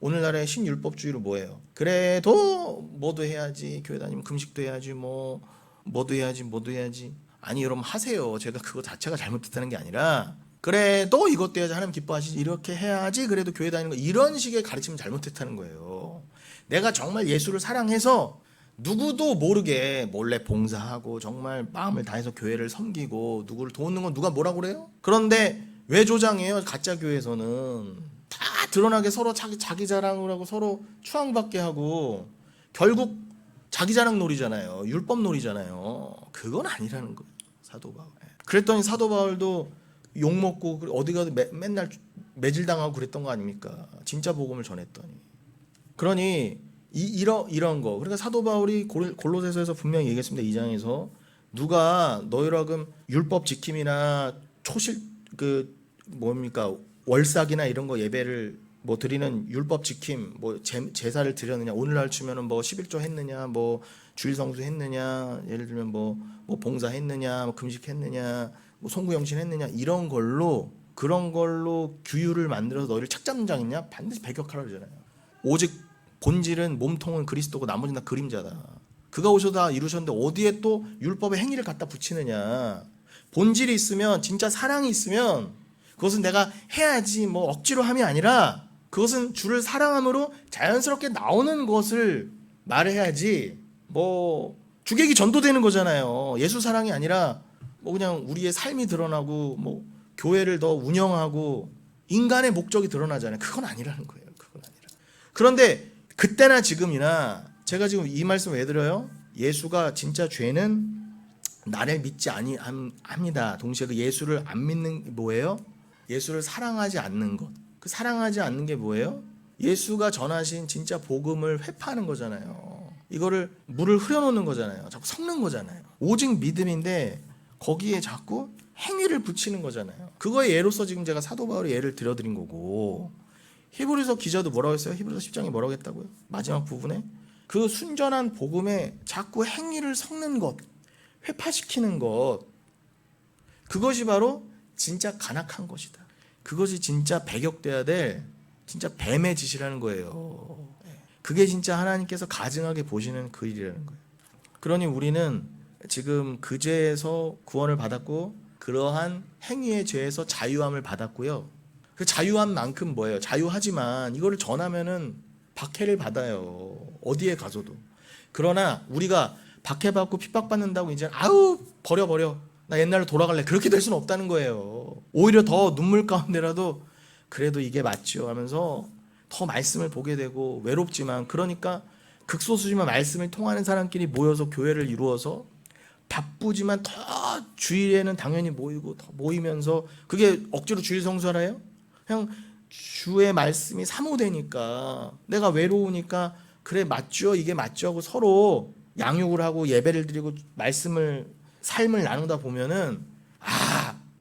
오늘날의 신율법주의로 뭐예요? 그래도 뭐도 해야지. 교회 다니면 금식도 해야지. 뭐도 해야지. 아니 여러분 하세요. 제가 그거 자체가 잘못됐다는 게 아니라 그래도 이것도 해야지 하나님 기뻐하시지, 이렇게 해야지 그래도 교회 다니는 거, 이런 식의 가르침은 잘못됐다는 거예요. 내가 정말 예수를 사랑해서 누구도 모르게 몰래 봉사하고 정말 마음을 다해서 교회를 섬기고 누구를 돕는 건 누가 뭐라고 그래요? 그런데 왜 조장해요? 가짜 교회에서는 다 드러나게 서로 자기 자랑을 하고 서로 추앙받게 하고 결국 자기 자랑 놀이잖아요. 율법 놀이잖아요. 그건 아니라는 거예요. 사도 바울. 그랬더니 사도 바울도 욕먹고 어디 가도 맨날 매질당하고 그랬던 거 아닙니까? 진짜 복음을 전했더니. 그러니 이런 거. 그러니까 사도 바울이 골로새서에서 분명히 얘기했습니다. 2장에서 누가 너희로 하여금 율법 지킴이나 월삭이나 이런 거 예배를 뭐 드리는 율법 지킴, 뭐 제사를 드렸느냐, 오늘날 치면은 뭐 11조 했느냐, 뭐 주일 성수 했느냐, 예를 들면 뭐 봉사 했느냐, 뭐 금식 했느냐, 뭐 송구영신 했느냐, 이런 걸로 그런 걸로 규율을 만들어서 너희를 착잡는 자겠냐? 반드시 배격하라 그러잖아요. 오직 본질은 몸통은 그리스도고 나머지는 다 그림자다. 그가 오셔서 다 이루셨는데 어디에 또 율법의 행위를 갖다 붙이느냐? 본질이 있으면, 진짜 사랑이 있으면 그것은 내가 해야지 뭐 억지로 함이 아니라 그것은 주를 사랑함으로 자연스럽게 나오는 것을 말해야지, 뭐 주객이 전도되는 거잖아요. 예수 사랑이 아니라 뭐 그냥 우리의 삶이 드러나고 뭐 교회를 더 운영하고 인간의 목적이 드러나잖아요. 그건 아니라는 거예요. 그건 아니라. 그런데 그때나 지금이나 제가 지금 이 말씀 왜 드려요? 예수가 진짜 죄는 나를 믿지 아니합니다. 동시에 그 예수를 안 믿는 뭐예요? 예수를 사랑하지 않는 것. 그 사랑하지 않는 게 뭐예요? 예수가 전하신 진짜 복음을 회파하는 거잖아요. 이거를 물을 흐려놓는 거잖아요. 자꾸 섞는 거잖아요. 오직 믿음인데 거기에 자꾸 행위를 붙이는 거잖아요. 그거의 예로서 지금 제가 사도 바울의 예를 들어드린 거고, 히브리서 기자도 뭐라고 했어요? 히브리서 10장에 뭐라고 했다고요? 마지막 부분에 그 순전한 복음에 자꾸 행위를 섞는 것, 회파시키는 것, 그것이 바로 진짜 간악한 것이다. 그것이 진짜 배격돼야 될 진짜 뱀의 짓이라는 거예요. 그게 진짜 하나님께서 가증하게 보시는 그 일이라는 거예요. 그러니 우리는 지금 그 죄에서 구원을 받았고 그러한 행위의 죄에서 자유함을 받았고요. 그 자유함만큼 뭐예요? 자유하지만 이거를 전하면은 박해를 받아요. 어디에 가서도. 그러나 우리가 박해받고 핍박받는다고 이제 아우 버려 나 옛날로 돌아갈래, 그렇게 될 수는 없다는 거예요. 오히려 더 눈물 가운데라도 그래도 이게 맞죠 하면서 더 말씀을 보게 되고 외롭지만, 그러니까 극소수지만 말씀을 통하는 사람끼리 모여서 교회를 이루어서 바쁘지만 더 주일에는 당연히 모이고 더 모이면서, 그게 억지로 주일 성수하라요? 그냥 주의 말씀이 사모되니까, 내가 외로우니까 그래 맞죠, 이게 맞죠 하고 서로 양육을 하고 예배를 드리고 삶을 나누다 보면은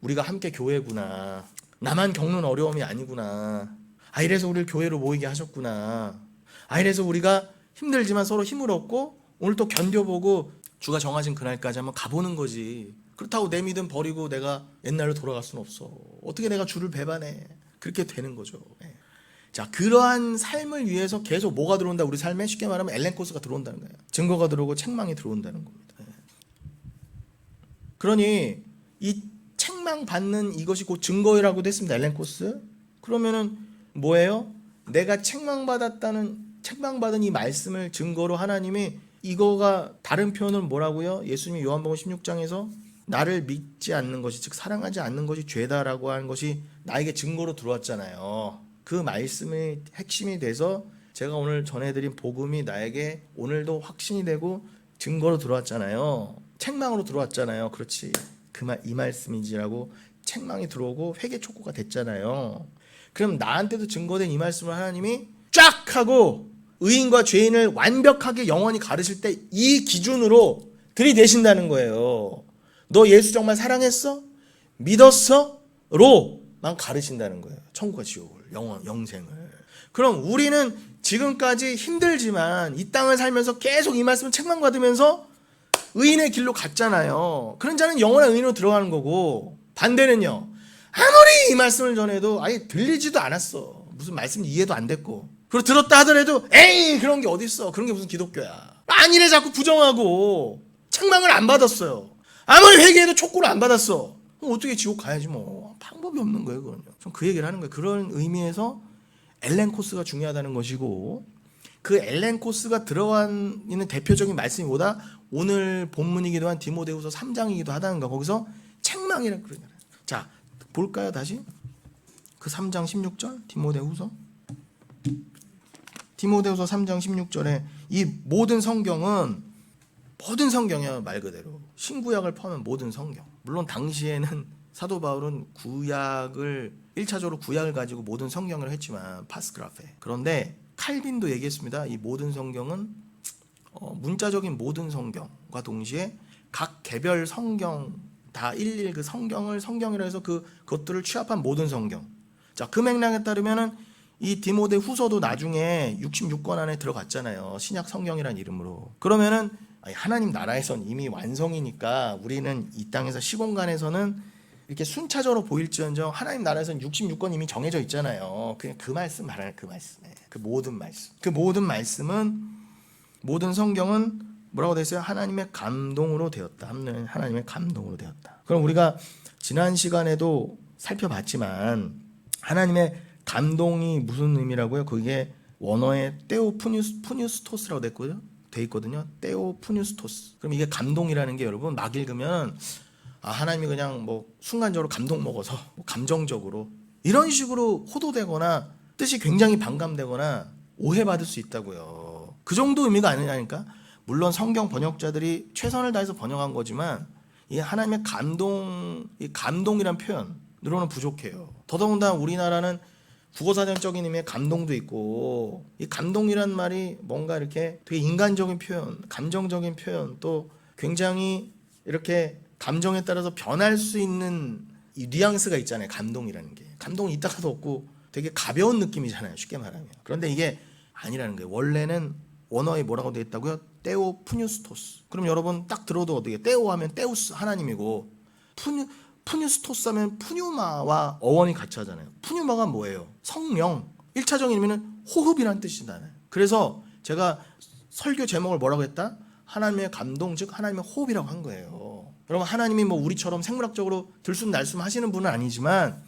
우리가 함께 교회구나, 나만 겪는 어려움이 아니구나, 이래서 우리를 교회로 모이게 하셨구나, 이래서 우리가 힘들지만 서로 힘을 얻고 오늘 또 견뎌보고 주가 정하신 그날까지 한번 가보는 거지. 그렇다고 내 믿음 버리고 내가 옛날로 돌아갈 수는 없어. 어떻게 내가 주를 배반해. 그렇게 되는 거죠. 자, 그러한 삶을 위해서 계속 뭐가 들어온다? 우리 삶에 쉽게 말하면 엘렌코스가 들어온다는 거예요. 증거가 들어오고 책망이 들어온다는 겁니다. 그러니 이 책망받는 이것이 곧 증거라고도 했습니다. 엘렌코스. 그러면은 뭐예요? 내가 책망받은 이 말씀을 증거로 하나님이, 이거가 다른 표현은 뭐라고요? 예수님이 요한복음 16장에서 나를 믿지 않는 것이, 즉 사랑하지 않는 것이 죄다라고 하는 것이 나에게 증거로 들어왔잖아요. 그 말씀의 핵심이 돼서 제가 오늘 전해드린 복음이 나에게 오늘도 확신이 되고 증거로 들어왔잖아요. 책망으로 들어왔잖아요. 그렇지, 이 말씀이지라고 책망이 들어오고 회개 촉구가 됐잖아요. 그럼 나한테도 증거된 이 말씀을 하나님이 쫙 하고 의인과 죄인을 완벽하게 영원히 가르칠 때 이 기준으로 들이대신다는 거예요. 너 예수 정말 사랑했어? 믿었어? 로만 가르친다는 거예요. 천국과 지옥을, 영생을. 그럼 우리는 지금까지 힘들지만 이 땅을 살면서 계속 이 말씀을 책망받으면서 의인의 길로 갔잖아요. 그런 자는 영원한 의인으로 들어가는 거고, 반대는요, 아무리 이 말씀을 전해도 아예 들리지도 않았어. 무슨 말씀 이해도 안 됐고, 그리고 들었다 하더라도 에이 그런 게 어딨어, 그런 게 무슨 기독교야, 만일에 자꾸 부정하고 책망을 안 받았어요. 아무리 회개해도 촉구를 안 받았어. 그럼 어떻게 지옥 가야지 뭐. 방법이 없는 거예요, 그건요. 좀 그 얘기를 하는 거예요. 그런 의미에서 엘렌 코스가 중요하다는 것이고, 그 엘렌 코스가 들어가 있는 대표적인 말씀이 뭐다? 오늘 본문이기도 한 디모데후서 3장이기도 하다는 거. 거기서 책망이라고 그러잖아요. 자, 볼까요, 다시? 그 3장 16절 디모데후서 3장 16절에 이 모든 성경은 모든 성경이야, 말 그대로. 신구약을 포함한 모든 성경. 물론 당시에는 사도 바울은 구약을 1차적으로 구약을 가지고 모든 성경을 했지만 파스크라페. 그런데 칼빈도 얘기했습니다. 이 모든 성경은 문자적인 모든 성경과 동시에 각 개별 성경 다 일일 그 성경을 성경이라 해서 그것들을 취합한 모든 성경. 자, 그 맥락에 따르면은 이 디모데 후서도 나중에 66권 안에 들어갔잖아요. 신약 성경이라는 이름으로. 그러면은 하나님 나라에선 이미 완성이니까 우리는 이 땅에서 시공간에서는 이렇게 순차적으로 보일지언정 하나님 나라에서는 66권 이미 정해져 있잖아요. 그냥 그 말씀 말하는 그 말씀에 그 모든 말씀. 그 모든 말씀은 모든 성경은 뭐라고 되어 있어요? 하나님의 감동으로 되었다. 하나님의 감동으로 되었다. 그럼 우리가 지난 시간에도 살펴봤지만 하나님의 감동이 무슨 의미라고요? 그게 원어에 테오 푸뉴스토스라고 돼 있거든요. 테오 푸뉴스토스. 그럼 이게 감동이라는 게 여러분 막 읽으면 하나님이 그냥 뭐 순간적으로 감동 먹어서 뭐 감정적으로 이런 식으로 호도되거나 뜻이 굉장히 반감되거나 오해받을 수 있다고요. 그 정도 의미가 아니라니까. 물론 성경 번역자들이 최선을 다해서 번역한 거지만 이 하나님의 감동이란 표현으로는 부족해요. 더더군다나 우리나라는 국어사전적인 의미의 감동도 있고 이 감동이란 말이 뭔가 이렇게 되게 인간적인 표현, 감정적인 표현 또 굉장히 이렇게 감정에 따라서 변할 수 있는 이 뉘앙스가 있잖아요. 감동이라는 게. 감동은 있다가도 없고 되게 가벼운 느낌이잖아요. 쉽게 말하면. 그런데 이게 아니라는 거예요. 원래는 원어에 뭐라고 되어 있다고요? 테오 푸뉴스토스. 그럼 여러분 딱 들어도 어떻게 테오 하면 테우스 하나님이고 푸뉴스토스 하면 푸뉴마와 어원이 같이 하잖아요. 푸뉴마가 뭐예요? 성령. 1차적인 의미는 호흡이라는 뜻이잖아요. 그래서 제가 설교 제목을 뭐라고 했다? 하나님의 감동, 즉 하나님의 호흡이라고 한 거예요. 여러분 하나님이 뭐 우리처럼 생물학적으로 들숨날숨 하시는 분은 아니지만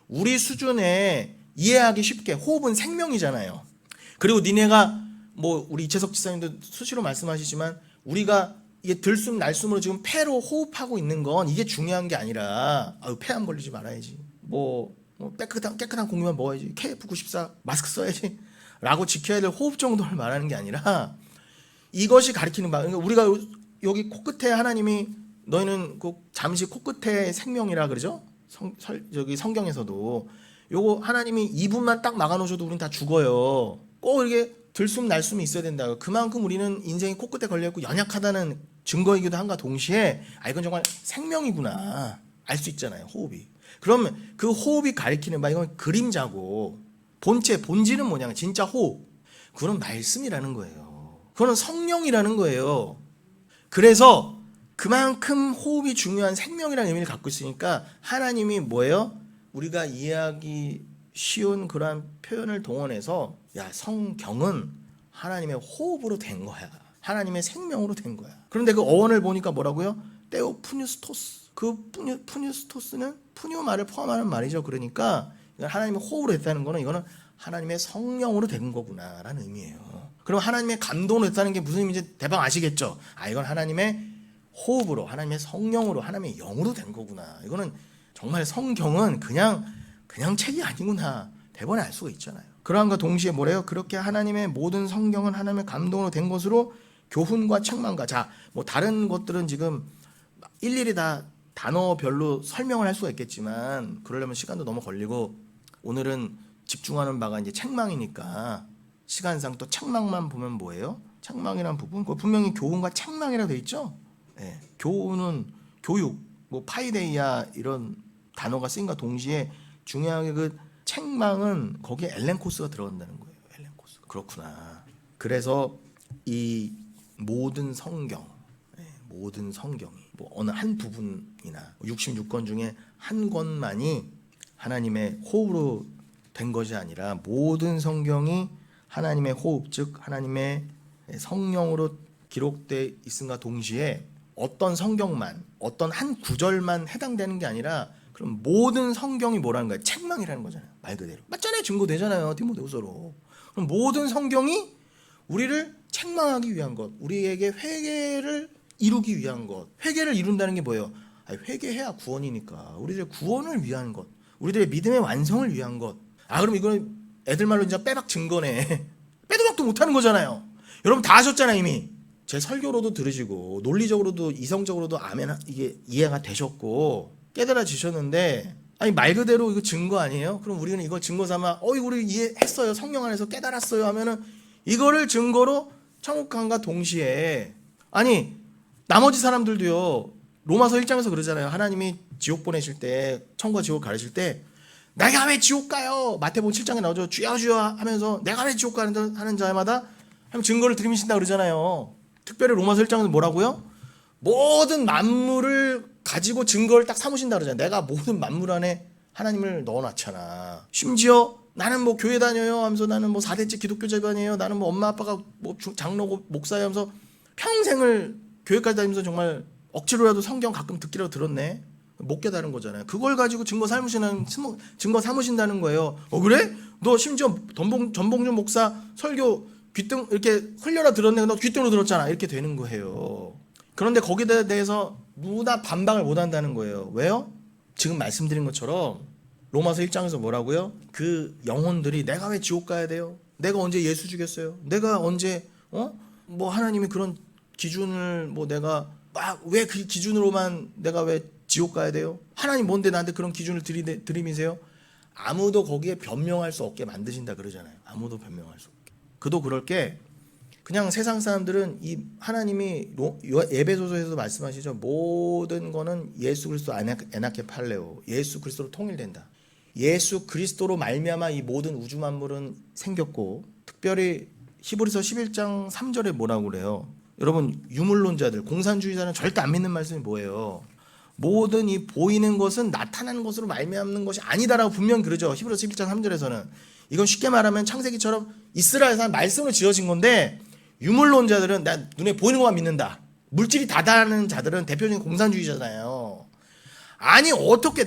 우리 수준에 이해하기 쉽게 호흡은 생명이잖아요. 그리고 니네가 뭐 우리 이채석 지사님도 수시로 말씀하시지만 우리가 이게 들숨날숨으로 지금 폐로 호흡하고 있는 건 이게 중요한 게 아니라 폐 안 걸리지 말아야지. 뭐 깨끗한 공기만 먹어야지. KF94 마스크 써야지. 라고 지켜야 될 호흡 정도를 말하는 게 아니라 이것이 가리키는 바. 그러니까 우리가 여기 코끝에 하나님이 너희는 잠시 코끝에 생명이라 그러죠? 저기 성경에서도 요거 하나님이 2분만 딱 막아놓으셔도 우린 다 죽어요. 꼭 이렇게 들숨날숨이 있어야 된다. 그만큼 우리는 인생이 코끝에 걸려있고 연약하다는 증거이기도 한가 동시에 이건 정말 생명이구나 알 수 있잖아요. 호흡이. 그러면 그 호흡이 가리키는 바 이건 그림자고 본질은 뭐냐 진짜 호흡. 그건 말씀이라는 거예요. 그건 성령이라는 거예요. 그래서 그만큼 호흡이 중요한 생명이라는 의미를 갖고 있으니까 하나님이 뭐예요? 우리가 이해하기 쉬운 그러한 표현을 동원해서 성경은 하나님의 호흡으로 된 거야. 하나님의 생명으로 된 거야. 그런데 그 어원을 보니까 뭐라고요? 테오 푸뉴스토스. 그 푸뉴스토스는 푸뉴마를 포함하는 말이죠. 그러니까 하나님의 호흡으로 됐다는 거는 이거는 하나님의 성령으로 된 거구나라는 의미예요. 그럼 하나님의 감동으로 됐다는 게 무슨 의미인지 대박 아시겠죠? 이건 하나님의 호흡으로, 하나님의 성령으로, 하나님의 영으로 된 거구나. 이거는 정말 성경은 그냥 책이 아니구나. 대번에 알 수가 있잖아요. 그러한과 동시에 뭐래요? 그렇게 하나님의 모든 성경은 하나님의 감동으로 된 것으로 교훈과 책망과 뭐 다른 것들은 지금 일일이 다 단어별로 설명을 할 수가 있겠지만 그러려면 시간도 너무 걸리고 오늘은 집중하는 바가 이제 책망이니까 시간상 또 책망만 보면 뭐예요? 책망이란 부분 그거 분명히 교훈과 책망이라고 돼 있죠. 네. 교훈은 교육, 뭐 파이데이아 이런 단어가 쓰인과 동시에 중요하게 그 책망은 거기에 엘렌 코스가 들어간다는 거예요. 엘렌 코스. 그렇구나. 그래서 이 모든 성경이 뭐 어느 한 부분이나 66권 중에 한 권만이 하나님의 호흡으로 된 것이 아니라 모든 성경이 하나님의 호흡 즉 하나님의 성령으로 기록되어 있음과 동시에 어떤 성경만, 어떤 한 구절만 해당되는 게 아니라 그럼 모든 성경이 뭐라는 거예요? 책망이라는 거잖아요. 말 그대로. 맞잖아요. 증거되잖아요. 디모데후서로. 그럼 모든 성경이 우리를 책망하기 위한 것, 우리에게 회개를 이루기 위한 것. 회개를 이룬다는 게 뭐예요? 회개해야 구원이니까. 우리들의 구원을 위한 것, 우리들의 믿음의 완성을 위한 것. 그럼 이거는 애들 말로 진짜 빼박 증거네. 빼도 박도 못하는 거잖아요. 여러분 다 하셨잖아요 이미. 제 설교로도 들으시고 논리적으로도 이성적으로도 아멘 이게 이해가 되셨고 깨달아지셨는데 말 그대로 이거 증거 아니에요? 그럼 우리는 이거 증거 삼아 우리 이해했어요. 성령 안에서 깨달았어요 하면은 이거를 증거로 천국 간과 동시에 나머지 사람들도요. 로마서 1장에서 그러잖아요. 하나님이 지옥 보내실 때 천국과 지옥 가르칠 때 내가 왜 지옥 가요? 마태복음 7장에 나오죠. 주여 주여 하면서 내가 왜 지옥 가는 하는 자마다 증거를 들이미신다 그러잖아요. 특별히 로마서 1장에서 뭐라고요? 모든 만물을 가지고 증거를 딱 삼으신다 그러잖아요. 내가 모든 만물 안에 하나님을 넣어놨잖아. 심지어 나는 뭐 교회 다녀요 하면서 나는 뭐 4대째 기독교 집안이에요. 나는 뭐 엄마 아빠가 뭐 장로고 목사예요 하면서 평생을 교회까지 다니면서 정말 억지로라도 성경 가끔 듣기라도 들었네. 못 깨달은 거잖아요. 그걸 가지고 증거 삼으신다는 거예요. 그래? 너 심지어 전봉준 목사 설교 귀등 이렇게 흘려라 들었네. 너 귀등으로 들었잖아. 이렇게 되는 거예요. 그런데 거기에 대해서 누구나 반박을 못 한다는 거예요. 왜요? 지금 말씀드린 것처럼 로마서 1장에서 뭐라고요? 그 영혼들이 내가 왜 지옥 가야 돼요? 내가 언제 예수 죽였어요? 내가 언제 뭐 하나님이 그런 기준을 뭐 내가 왜 그 기준으로만 내가 왜 지옥 가야 돼요? 하나님 뭔데 나한테 그런 기준을 들이미세요? 아무도 거기에 변명할 수 없게 만드신다 그러잖아요. 아무도 변명할 수 없게. 그도 그럴 게 그냥 세상 사람들은 이 하나님이 에베소서에서도 말씀하시죠. 모든 거는 예수 그리스도 에나케 팔레오. 예수 그리스도로 통일된다. 예수 그리스도로 말미암아 이 모든 우주 만물은 생겼고 특별히 히브리서 11장 3절에 뭐라고 그래요? 여러분 유물론자들, 공산주의자는 절대 안 믿는 말씀이 뭐예요? 모든 이 보이는 것은 나타나는 것으로 말미암는 것이 아니다라고 분명 그러죠. 히브리서 11장 3절에서는. 이건 쉽게 말하면 창세기처럼 이스라엘에서 말씀으로 지어진 건데 유물론자들은 나 눈에 보이는 것만 믿는다. 물질이 다다는 자들은 대표적인 공산주의자잖아요. 어떻게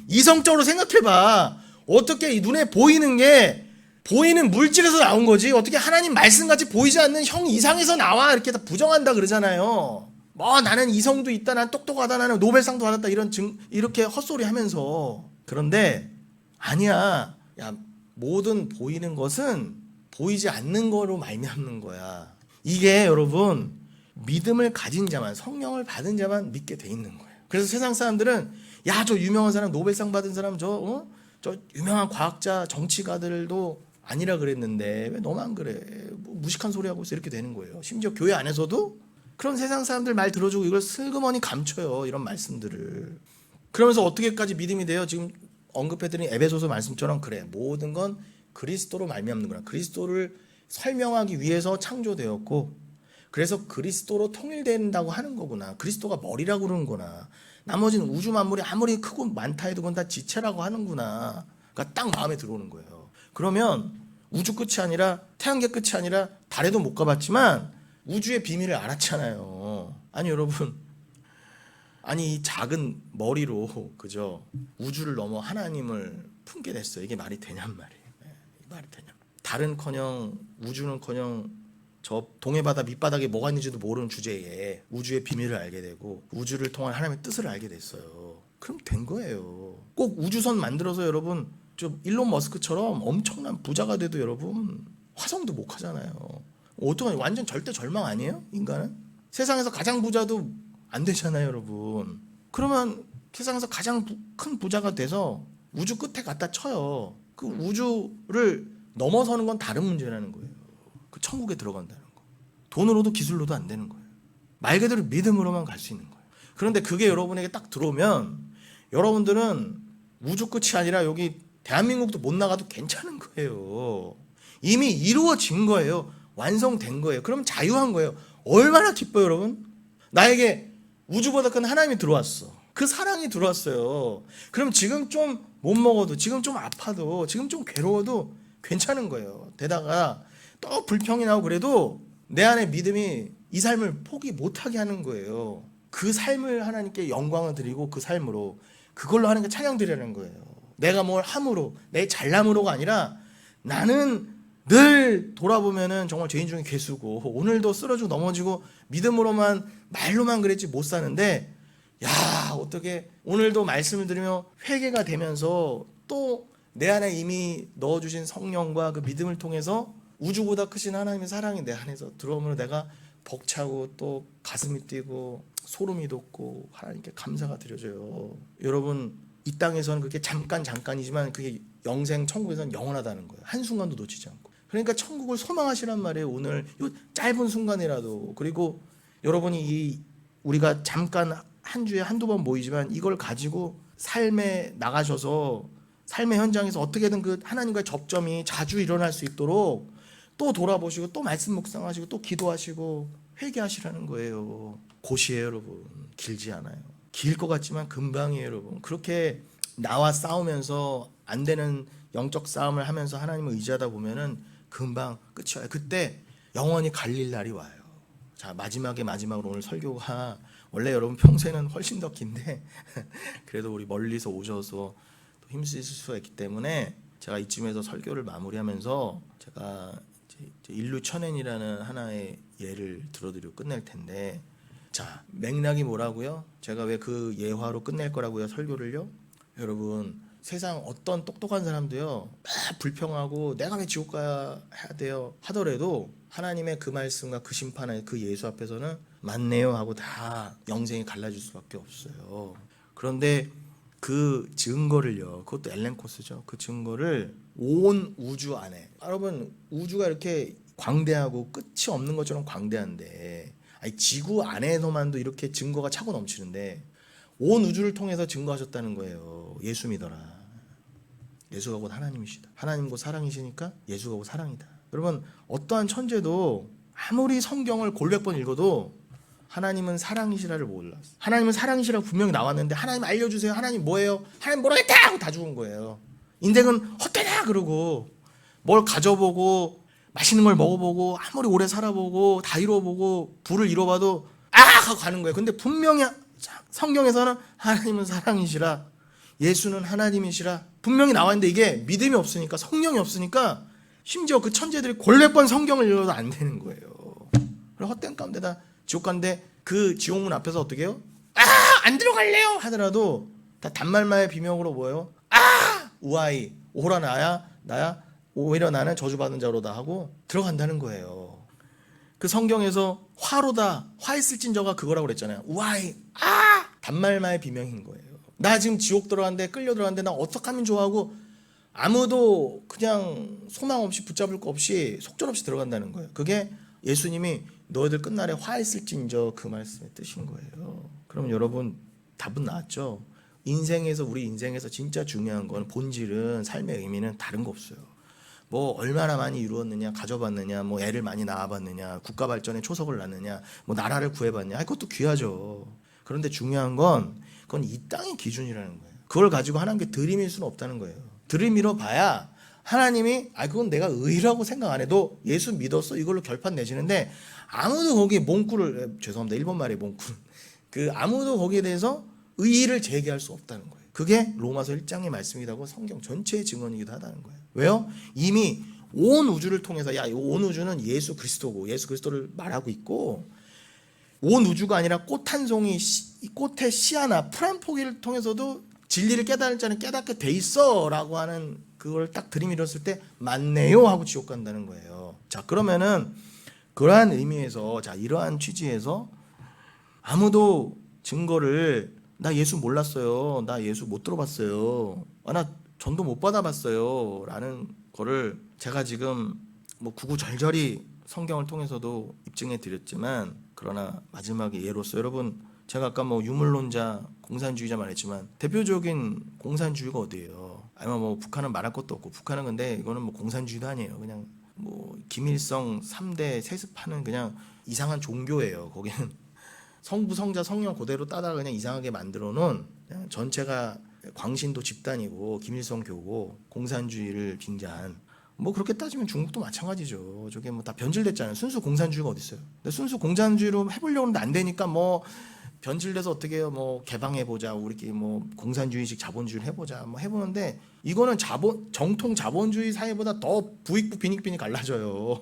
이성적으로 생각해봐. 어떻게 이 눈에 보이는 게 보이는 물질에서 나온 거지 어떻게 하나님 말씀같이 보이지 않는 형 이상에서 나와 이렇게 다 부정한다 그러잖아요. 나는 이성도 있다, 난 똑똑하다, 나는 노벨상도 받았다 이렇게 헛소리 하면서. 그런데 아니야. 모든 보이는 것은 보이지 않는 거로 말미암는 거야. 이게 여러분 믿음을 가진 자만, 성령을 받은 자만 믿게 돼 있는 거예요. 그래서 세상 사람들은 저 유명한 사람 노벨상 받은 사람 저 유명한 과학자 정치가들도 아니라 그랬는데 왜 너만 그래? 뭐 무식한 소리 하고 있어 이렇게 되는 거예요. 심지어 교회 안에서도 그런 세상 사람들 말 들어주고 이걸 슬그머니 감춰요. 이런 말씀들을. 그러면서 어떻게까지 믿음이 돼요? 지금 언급해드린 에베소서 말씀처럼 그래. 모든 건 그리스도로 말미암는구나. 그리스도를 설명하기 위해서 창조되었고 그래서 그리스도로 통일된다고 하는 거구나. 그리스도가 머리라고 그러는구나. 나머지는 우주 만물이 아무리 크고 많다 해도 그건 다 지체라고 하는구나. 그러니까 딱 마음에 들어오는 거예요. 그러면 우주 끝이 아니라 태양계 끝이 아니라 달에도 못 가봤지만 우주의 비밀을 알았잖아요. 여러분 이 작은 머리로 그죠? 우주를 넘어 하나님을 품게 됐어요. 이게 말이 되냔 말이에요. 말이 되냐? 달은커녕 우주는커녕 저 동해바다 밑바닥에 뭐가 있는지도 모르는 주제에 우주의 비밀을 알게 되고 우주를 통한 하나님의 뜻을 알게 됐어요. 그럼 된 거예요. 꼭 우주선 만들어서 여러분 좀 일론 머스크처럼 엄청난 부자가 돼도 여러분 화성도 못 가잖아요. 어떡하냐? 완전 절대 절망 아니에요? 인간은? 세상에서 가장 부자도 안 되잖아요, 여러분. 그러면 세상에서 가장 큰 부자가 돼서 우주 끝에 갖다 쳐요. 그 우주를 넘어서는 건 다른 문제라는 거예요. 그 천국에 들어간다는 거. 돈으로도 기술로도 안 되는 거예요. 말 그대로 믿음으로만 갈 수 있는 거예요. 그런데 그게 여러분에게 딱 들어오면 여러분들은 우주 끝이 아니라 여기 대한민국도 못 나가도 괜찮은 거예요. 이미 이루어진 거예요. 완성된 거예요. 그럼 자유한 거예요. 얼마나 기뻐요, 여러분? 나에게 우주보다 큰 하나님이 들어왔어. 그 사랑이 들어왔어요. 그럼 지금 좀 못 먹어도, 지금 좀 아파도, 지금 좀 괴로워도 괜찮은 거예요. 게다가 또 불평이 나고 그래도 내 안에 믿음이 이 삶을 포기 못하게 하는 거예요. 그 삶을 하나님께 영광을 드리고 그 삶으로 그걸로 하나님께 찬양 드리라는 거예요. 내가 뭘 함으로 내 잘남으로가 아니라 나는 늘 돌아보면은 정말 죄인 중에 괴수고 오늘도 쓰러지고 넘어지고 믿음으로만 말로만 그랬지 못 사는데 야 어떻게 오늘도 말씀을 들으며 회개가 되면서 또 내 안에 이미 넣어주신 성령과 그 믿음을 통해서 우주보다 크신 하나님의 사랑이 내 안에서 들어오면 내가 벅차고 또 가슴이 뛰고 소름이 돋고 하나님께 감사가 드려져요. 여러분 이 땅에서는 그게 잠깐이지만 그게 영생 천국에서는 영원하다는 거예요. 한순간도 놓치지 않고. 그러니까 천국을 소망하시란 말이에요. 오늘 이 짧은 순간이라도. 그리고 여러분이 우리가 잠깐 한 주에 한두 번 모이지만 이걸 가지고 삶에 나가셔서 삶의 현장에서 어떻게든 그 하나님과의 접점이 자주 일어날 수 있도록 또 돌아보시고 또 말씀 묵상하시고 또 기도하시고 회개하시라는 거예요. 곧이에요 여러분. 길지 않아요. 길 것 같지만 금방이에요 여러분. 그렇게 나와 싸우면서 안 되는 영적 싸움을 하면서 하나님을 의지하다 보면은 금방 끝이 와요. 그때 영원히 갈릴 날이 와요. 자 마지막으로 오늘 설교가 원래 여러분 평소에는 훨씬 더 긴데 그래도 우리 멀리서 오셔서 힘쓰실 수가 있기 때문에 제가 이쯤에서 설교를 마무리하면서 제가 인류천엔이라는 하나의 예를 들어드리고 끝낼 텐데 자 맥락이 뭐라고요? 제가 왜 그 예화로 끝낼 거라고요 설교를요? 여러분 세상 어떤 똑똑한 사람도요 막 불평하고 내가 왜 지옥 가야 해야 돼요 하더라도 하나님의 그 말씀과 그 심판의 그 예수 앞에서는 맞네요 하고 다 영생이 갈라질 수밖에 없어요. 그런데 그 증거를요 그것도 엘렌코스죠. 그 증거를 온 우주 안에 여러분 우주가 이렇게 광대하고 끝이 없는 것처럼 광대한데 아니, 지구 안에서만도 이렇게 증거가 차고 넘치는데 온 우주를 통해서 증거하셨다는 거예요. 예수 믿어라. 예수가 곧 하나님이시다. 하나님 곧 사랑이시니까 예수가 곧 사랑이다. 여러분 어떠한 천재도 아무리 성경을 골백 번 읽어도 하나님은 사랑이시라를 몰랐어. 하나님은 사랑이시라고 분명히 나왔는데 하나님 알려주세요. 하나님 뭐예요? 하나님 모르겠다 하고 다 죽은 거예요. 인생은 헛되다 그러고 뭘 가져보고 맛있는 걸 먹어보고 아무리 오래 살아보고 다 이뤄보고 부를 이뤄봐도 아 하고 가는 거예요. 근데 분명히 성경에서는 하나님은 사랑이시라 예수는 하나님이시라 분명히 나왔는데 이게 믿음이 없으니까 성령이 없으니까 심지어 그 천재들이 골백 번 성경을 읽어도 안 되는 거예요. 그래서 헛된 가운데다 지옥 간데 그 지옥문 앞에서 어떻게 해요? 안 들어갈래요 하더라도 다 단말마의 비명으로 뭐예요? 우아이 오라 나야 오히려 나는 저주받은 자로다 하고 들어간다는 거예요. 그 성경에서 화로다 화했을진저가 그거라고 그랬잖아요. 우아이 단말마의 비명인 거예요. 나 지금 지옥 들어갔는데 끌려 들어갔는데 나 어떡하면 좋아하고 아무도 그냥 소망 없이 붙잡을 거 없이 속절없이 들어간다는 거예요. 그게 예수님이 너희들 끝날에 화했을진저 그 말씀의 뜻인 거예요. 그럼 여러분 답은 나왔죠. 우리 인생에서 진짜 중요한 건 본질은 삶의 의미는 다른 거 없어요. 뭐 얼마나 많이 이루었느냐 가져봤느냐 뭐 애를 많이 낳아봤느냐 국가 발전에 초석을 놨느냐 뭐 나라를 구해봤냐 그것도 귀하죠. 그런데 중요한 건 그건 이 땅의 기준이라는 거예요. 그걸 가지고 하나님께 들이밀 수는 없다는 거예요. 들이밀어 봐야 하나님이 그건 내가 의라고 생각 안 해도 예수 믿었어 이걸로 결판 내시는데 아무도 거기에 몽구를 죄송합니다 일본 말에 몽구 아무도 거기에 대해서 의의를 제기할 수 없다는 거예요. 그게 로마서 1장의 말씀이기도 하고 성경 전체의 증언이기도 하다는 거예요. 왜요? 이미 온 우주를 통해서 온 우주는 예수 그리스도고 예수 그리스도를 말하고 있고 온 우주가 아니라 꽃 한 송이 꽃의 씨 하나 풀 한 포기를 통해서도 진리를 깨달을 자는 깨닫게 돼 있어 라고 하는 그걸 딱 들이밀었을 때 맞네요 하고 지옥 간다는 거예요. 자 그러면은 그러한 의미에서 이러한 취지에서 아무도 증거를 나 예수 몰랐어요. 나 예수 못 들어봤어요. 나 전도 못 받아봤어요. 라는 거를 제가 지금 뭐 구구절절히 성경을 통해서도 입증해 드렸지만 그러나 마지막에 예로서 여러분 제가 아까 뭐 유물론자 공산주의자 말했지만 대표적인 공산주의가 어디예요? 아니면 뭐 북한은 말할 것도 없고 북한은 근데 이거는 뭐 공산주의도 아니에요. 그냥 뭐 김일성 3대 세습하는 그냥 이상한 종교예요. 거기는 성부 성자 성령 그대로 따다가 그냥 이상하게 만들어 놓은 전체가 광신도 집단이고 김일성 교고 공산주의를 빙자한 뭐 그렇게 따지면 중국도 마찬가지죠. 저게 뭐 다 변질됐잖아요. 순수 공산주의가 어디 있어요? 근데 순수 공산주의로 해보려고 하는데 안 되니까 뭐 변질돼서 어떻게 해요? 뭐 개방해보자, 우리끼리 뭐 공산주의식 자본주의를 해보자, 뭐 해보는데 이거는 정통 자본주의 사회보다 더 부익부 빈익빈이 갈라져요.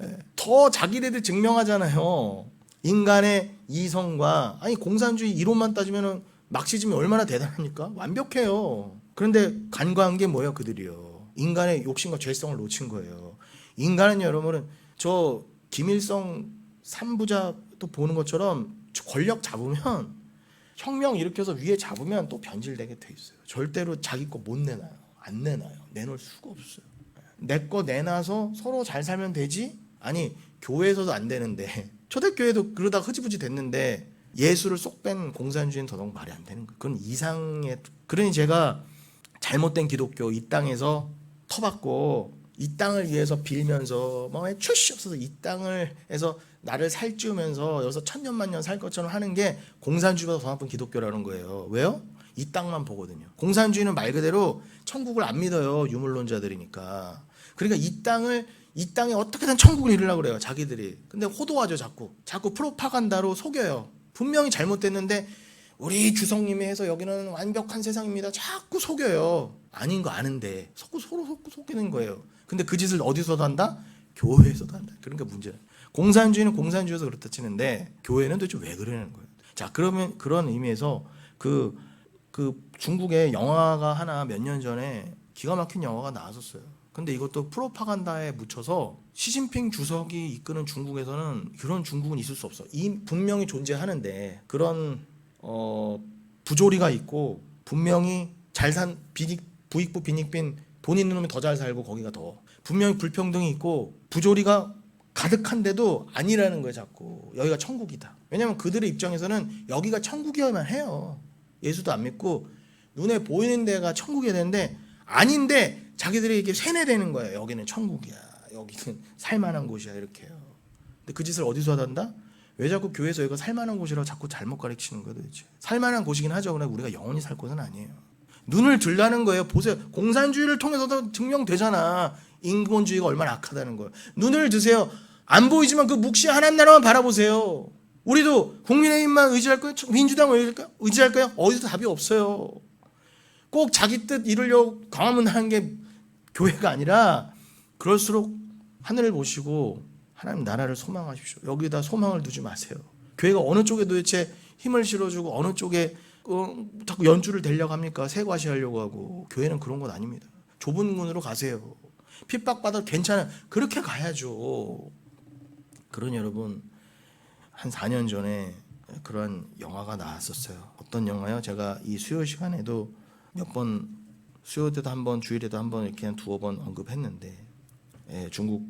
예. 더 자기네들 증명하잖아요. 인간의 이성과, 아니 공산주의 이론만 따지면은 막시즘이 얼마나 대단합니까? 완벽해요. 그런데 간과한 게 뭐예요? 그들이요. 인간의 욕심과 죄성을 놓친 거예요. 인간은 여러분은 저 김일성 3부자 또 보는 것처럼 권력 잡으면, 혁명 일으켜서 위에 잡으면 또 변질되게 돼 있어요. 절대로 자기 거 못 내놔요. 안 내놔요. 내놓을 수가 없어요. 내 거 내놔서 서로 잘 살면 되지? 아니, 교회에서도 안 되는데, 초대교회도 그러다 흐지부지 됐는데 예수를 쏙 뺀 공산주의는 더더욱 말이 안 되는 거예요. 그건 이상의. 그러니 제가 잘못된 기독교 이 땅에서 터받고 이 땅을 위해서 빌면서 뭐 출시 없어서 이 땅을 해서 나를 살찌우면서 여기서 천년만년 살 것처럼 하는 게 공산주의보다 더 나쁜 기독교라는 거예요. 왜요? 이 땅만 보거든요. 공산주의는 말 그대로 천국을 안 믿어요. 유물론자들이니까. 그러니까 이 땅에 어떻게든 천국을 이루려고 그래요. 자기들이. 근데 호도하죠. 자꾸 프로파간다로 속여요. 분명히 잘못됐는데 우리 주성님이 해서 여기는 완벽한 세상입니다. 자꾸 속여요. 아닌 거 아는데 서로 속이는 거예요. 근데 그 짓을 어디서도 한다? 교회에서도 한다. 그러니까 문제는 공산주의는 공산주의에서 그렇다 치는데 교회는 도대체 왜 그러는 거예요? 자, 그러면 그런 의미에서 그 중국의 영화가 하나 몇 년 전에 기가 막힌 영화가 나왔었어요. 근데 이것도 프로파간다에 묻혀서 시진핑 주석이 이끄는 중국에서는 그런 중국은 있을 수 없어. 분명히 존재하는데 그런 부조리가 있고 분명히 잘산 부익부 빈익빈 돈 있는 놈이 더 잘 살고 거기가 더 분명히 불평등이 있고 부조리가 가득한데도 아니라는 거예요. 자꾸 여기가 천국이다. 왜냐하면 그들의 입장에서는 여기가 천국이어야만 해요. 예수도 안 믿고 눈에 보이는 데가 천국이어야 되는데 아닌데 자기들이 이렇게 세뇌되는 거예요. 여기는 천국이야. 여기는 살만한 곳이야. 이렇게요. 근데 그 짓을 어디서 하단다? 왜 자꾸 교회에서 여기가 살만한 곳이라고 자꾸 잘못 가르치는 거예요, 도대체. 살만한 곳이긴 하죠. 그러나 우리가 영원히 살 곳은 아니에요. 눈을 들라는 거예요. 보세요. 공산주의를 통해서도 증명되잖아. 인권주의가 얼마나 악하다는 거예요. 눈을 드세요. 안 보이지만 그 묵시 하나님 나라만 바라보세요. 우리도 국민의힘만 의지할 거예요? 민주당을 의지할 거예요? 어디서 답이 없어요. 꼭 자기 뜻 이루려고 광화문 하는 게 교회가 아니라 그럴수록 하늘을 보시고 하나님 나라를 소망하십시오. 여기다 소망을 두지 마세요. 교회가 어느 쪽에 도대체 힘을 실어주고 어느 쪽에 자꾸 연주를 대려고 합니까? 세과시하려고 하고. 교회는 그런 건 아닙니다. 좁은 문으로 가세요. 핍박받아도 괜찮아요. 그렇게 가야죠. 그러니 여러분, 한 4년 전에 그런 영화가 나왔었어요. 어떤 영화요? 제가 이 수요 시간에도 몇 번, 수요 때도 한 번, 주일에도 한 번 이렇게 한 두어 번 언급했는데, 중국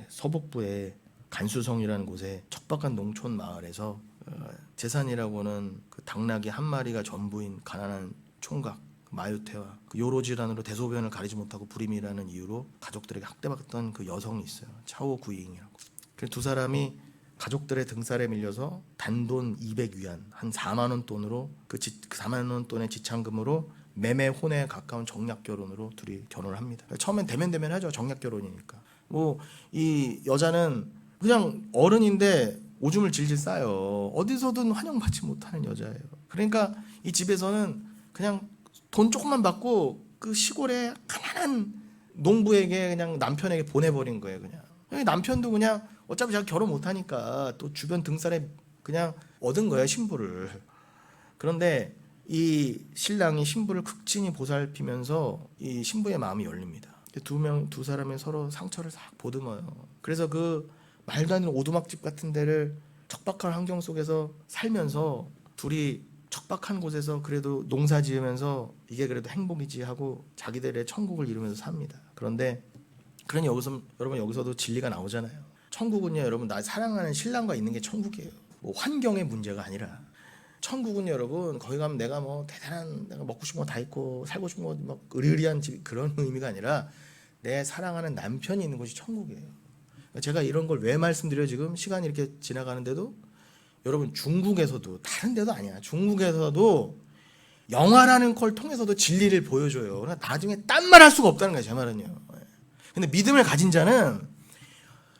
서북부의 간수성이라는 곳에 척박한 농촌 마을에서 재산이라고는 그 당나귀 한 마리가 전부인 가난한 총각 마유태와 그 요로 질환으로 대소변을 가리지 못하고 불임이라는 이유로 가족들에게 학대받던 그 여성이 있어요. 차오 구이잉이라고. 그 두 사람이 가족들의 등살에 밀려서 단돈 200위안 한 4만 원 돈으로 그 4만 원 돈의 지참금으로 매매 혼에 가까운 정략 결혼으로 둘이 결혼을 합니다. 처음엔 대면 하죠. 정략 결혼이니까. 뭐 이 여자는 그냥 어른인데 오줌을 질질 싸요. 어디서든 환영받지 못하는 여자예요. 그러니까 이 집에서는 그냥 돈 조금만 받고 그 시골의 가난한 농부에게 그냥 남편에게 보내버린 거예요. 그냥 남편도 그냥 어차피 자기 결혼 못하니까 또 주변 등살에 그냥 얻은 거예요, 신부를. 그런데 이 신랑이 신부를 극진히 보살피면서 이 신부의 마음이 열립니다. 두 사람이 서로 상처를 싹 보듬어요. 그래서 그 말도 안 되는 오두막집 같은 데를 척박한 환경 속에서 살면서 둘이 척박한 곳에서 그래도 농사 지으면서 이게 그래도 행복이지 하고 자기들의 천국을 이루면서 삽니다. 그러니 여러분 여기서도 진리가 나오잖아요. 천국은요, 여러분, 나 사랑하는 신랑과 있는 게 천국이에요. 뭐 환경의 문제가 아니라 천국은 여러분 거기 가면 내가 뭐 대단한 내가 먹고 싶은 거 다 있고 살고 싶은 거 막 의리의리한 집 그런 의미가 아니라 내 사랑하는 남편이 있는 곳이 천국이에요. 제가 이런 걸 왜 말씀드려요? 지금 시간이 이렇게 지나가는데도 여러분 중국에서도 다른 데도 아니야. 중국에서도 영화라는 걸 통해서도 진리를 보여줘요. 그러니까 나중에 딴 말 할 수가 없다는 거예요. 제 말은요. 근데 믿음을 가진 자는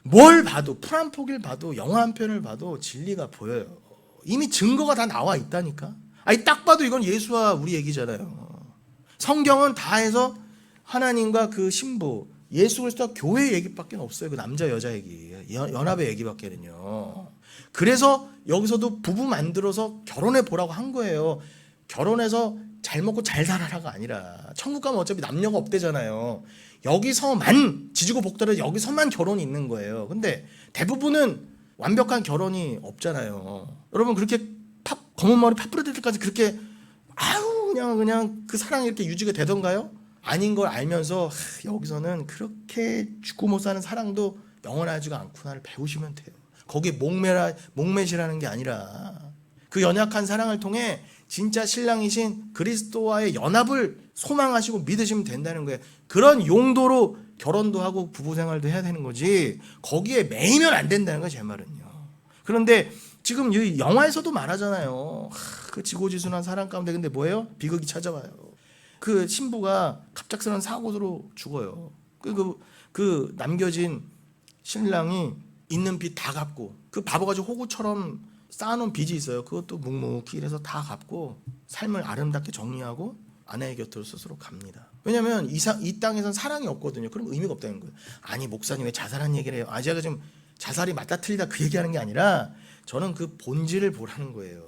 뭘 봐도 풀 한 포기를 봐도 영화 한 편을 봐도 진리가 보여요. 이미 증거가 다 나와 있다니까. 아니 딱 봐도 이건 예수와 우리 얘기잖아요. 성경은 다 해서 하나님과 그 신부 예수 그리스도와 교회 얘기밖에 없어요. 그 남자 여자 얘기, 연합의 얘기밖에는요. 그래서 여기서도 부부 만들어서 결혼해 보라고 한 거예요. 결혼해서 잘 먹고 잘 살아라가 아니라, 천국 가면 어차피 남녀가 없대잖아요. 여기서만 지지고 볶더라도 여기서만 결혼이 있는 거예요. 근데 대부분은 완벽한 결혼이 없잖아요. 여러분 그렇게 검은 머리 파뿌려질 때까지 그렇게 그냥 그 사랑이 이렇게 유지가 되던가요? 아닌 걸 알면서 여기서는 그렇게 죽고 못 사는 사랑도 영원하지가 않구나를 배우시면 돼요. 거기에 목매시라는 게 아니라 그 연약한 사랑을 통해 진짜 신랑이신 그리스도와의 연합을 소망하시고 믿으시면 된다는 거예요. 그런 용도로 결혼도 하고 부부 생활도 해야 되는 거지 거기에 매이면 안 된다는 거예요, 제 말은요. 그런데 지금 이 영화에서도 말하잖아요. 그 지고지순한 사랑 가운데 근데 뭐예요? 비극이 찾아와요. 그 신부가 갑작스러운 사고로 죽어요. 그 남겨진 신랑이 있는 빚 다 갚고, 그 바보가지고 호구처럼 쌓아놓은 빚이 있어요. 그것도 묵묵히 일해서 다 갚고 삶을 아름답게 정리하고 아내의 곁으로 스스로 갑니다. 왜냐하면 이 땅에선 사랑이 없거든요. 그럼 의미가 없다는 거예요. 아니 목사님 왜 자살한 얘기를 해요? 제가 지금 자살이 맞다 틀리다 그 얘기하는 게 아니라 저는 그 본질을 보라는 거예요.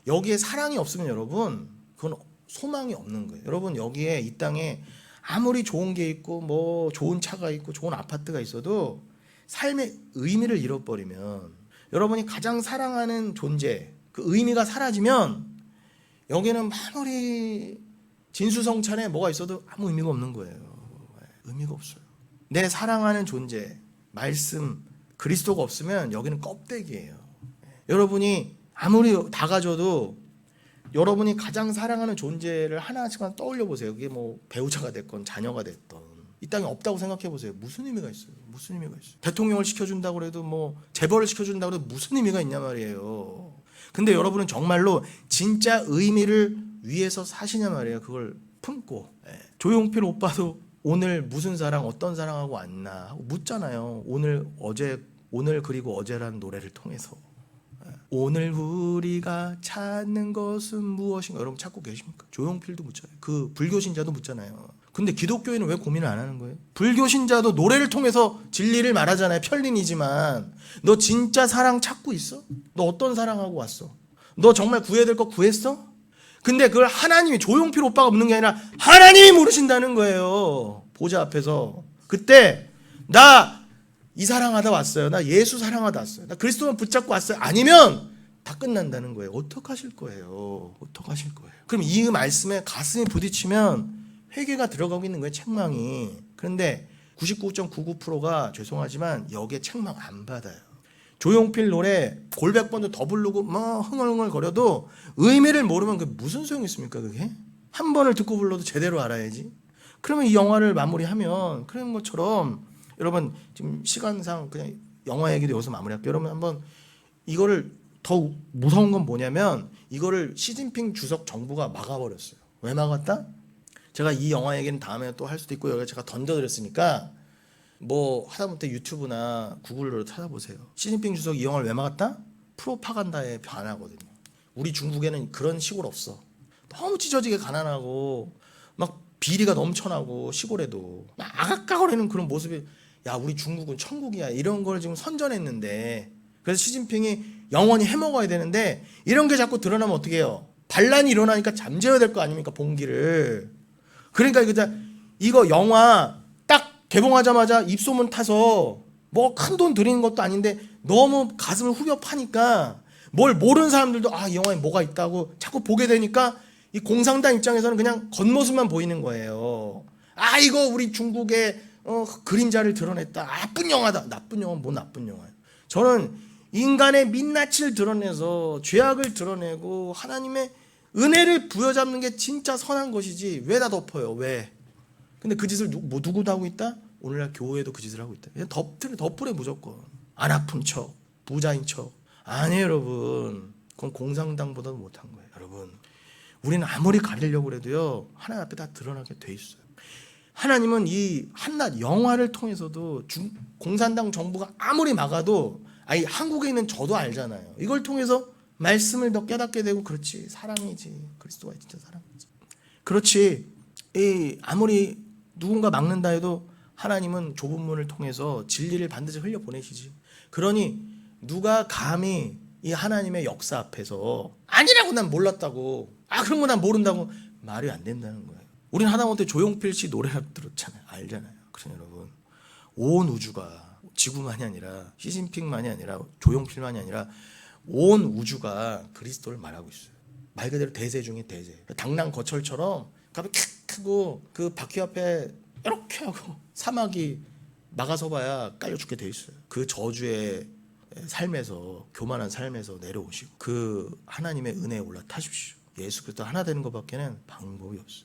여기에 사랑이 없으면 여러분 그건 소망이 없는 거예요. 여러분 여기에 이 땅에 아무리 좋은 게 있고 뭐 좋은 차가 있고 좋은 아파트가 있어도 삶의 의미를 잃어버리면, 여러분이 가장 사랑하는 존재 그 의미가 사라지면 여기는 아무리 진수성찬에 뭐가 있어도 아무 의미가 없는 거예요. 의미가 없어요. 내 사랑하는 존재 말씀 그리스도가 없으면 여기는 껍데기예요. 여러분이 아무리 다 가져도 여러분이 가장 사랑하는 존재를 하나씩만 떠올려 보세요. 그게 뭐 배우자가 됐건 자녀가 됐던 이 땅에 없다고 생각해 보세요. 무슨 의미가 있어요? 무슨 의미가 있어요? 대통령을 시켜준다고 해도 뭐 재벌을 시켜준다고 해도 무슨 의미가 있냐 말이에요. 근데 여러분은 정말로 진짜 의미를 위해서 사시냐 말이에요. 그걸 품고. 조용필 오빠도 오늘 무슨 사랑 어떤 사랑하고 왔나 하고 묻잖아요. 오늘 그리고 어제라는 노래를 통해서. 오늘 우리가 찾는 것은 무엇인가? 여러분 찾고 계십니까? 조용필도 묻잖아요. 그 불교 신자도 묻잖아요. 근데 기독교인은 왜 고민을 안 하는 거예요? 불교 신자도 노래를 통해서 진리를 말하잖아요. 편린이지만 너 진짜 사랑 찾고 있어? 너 어떤 사랑하고 왔어? 너 정말 구해야 될 거 구했어? 근데 그걸 하나님이, 조용필 오빠가 묻는 게 아니라 하나님이 물으신다는 거예요. 보좌 앞에서. 그때 나 이 사랑하다 왔어요. 나 예수 사랑하다 왔어요. 나 그리스도만 붙잡고 왔어요. 아니면 다 끝난다는 거예요. 어떡하실 거예요? 어떡하실 거예요? 그럼 이 말씀에 가슴이 부딪히면 회개가 들어가고 있는 거예요. 책망이. 그런데 99.99%가 죄송하지만 여기에 책망 안 받아요. 조용필 노래 골백 번도 더 부르고 뭐 흥얼흥얼 거려도 의미를 모르면 그게 무슨 소용이 있습니까? 그게 한 번을 듣고 불러도 제대로 알아야지. 그러면 이 영화를 마무리하면 그런 것처럼, 여러분 지금 시간상 그냥 영화 얘기도 여기서 마무리할게요. 여러분 한번 이거를, 더 무서운 건 뭐냐면 이거를 시진핑 주석 정부가 막아버렸어요. 왜 막았다? 제가 이 영화 얘기는 다음에 또 할 수도 있고 여기 제가 던져드렸으니까 뭐 하다못해 유튜브나 구글로 찾아보세요. 시진핑 주석이 이 영화를 왜 막았다? 프로파간다에 반하거든요. 우리 중국에는 그런 시골 없어. 너무 찢어지게 가난하고 막 비리가 넘쳐나고 시골에도 막 아각아각거리는 그런 모습이, 야 우리 중국은 천국이야 이런 걸 지금 선전했는데, 그래서 시진핑이 영원히 해먹어야 되는데 이런 게 자꾸 드러나면 어떻게 해요? 반란이 일어나니까 잠재워야 될 거 아닙니까? 봉기를. 그러니까 이거 영화 딱 개봉하자마자 입소문 타서 뭐 큰 돈 들이는 것도 아닌데 너무 가슴을 후벼 파니까 뭘 모르는 사람들도 이 영화에 뭐가 있다고 자꾸 보게 되니까 이 공산당 입장에서는 그냥 겉모습만 보이는 거예요. 이거 우리 중국의 그림자를 드러냈다. 나쁜 영화다. 나쁜 영화는 뭐 나쁜 영화예요. 저는 인간의 민낯을 드러내서 죄악을 드러내고 하나님의 은혜를 부여잡는 게 진짜 선한 것이지 왜 다 덮어요? 왜? 근데 그 짓을 누구도 하고 있다? 오늘날 교회도 그 짓을 하고 있다. 그냥 덮으래 무조건. 안 아픈 척, 부자인 척. 아니에요 여러분. 그건 공산당보다도 못한 거예요. 여러분 우리는 아무리 가리려고 해도요 하나님 앞에 다 드러나게 돼 있어요. 하나님은 이 한낱 영화를 통해서도 공산당 정부가 아무리 막아도 한국에 있는 저도 알잖아요. 이걸 통해서 말씀을 더 깨닫게 되고, 그렇지, 사랑이지. 그리스도가 진짜 사랑이지. 그렇지. 아무리 누군가 막는다 해도 하나님은 좁은 문을 통해서 진리를 반드시 흘려 보내시지. 그러니 누가 감히 이 하나님의 역사 앞에서 아니라고, 난 몰랐다고, 그런 거 난 모른다고, 말이 안 된다는 거예요. 우린 하다못해 조용필 씨 노래라도 들었잖아요. 알잖아요. 그래서 여러분, 온 우주가, 지구만이 아니라 시진핑만이 아니라 조용필만이 아니라 온 우주가 그리스도를 말하고 있어요. 말 그대로 대세 중에 대세. 당랑 거철처럼 갑자기 탁 하고 그 바퀴 앞에 이렇게 하고 사막이 막아서 봐야 깔려 죽게 돼 있어요. 그 저주의 삶에서, 교만한 삶에서 내려오시고 그 하나님의 은혜에 올라타십시오. 예수 그리스도 하나 되는 것밖에는 방법이 없어요.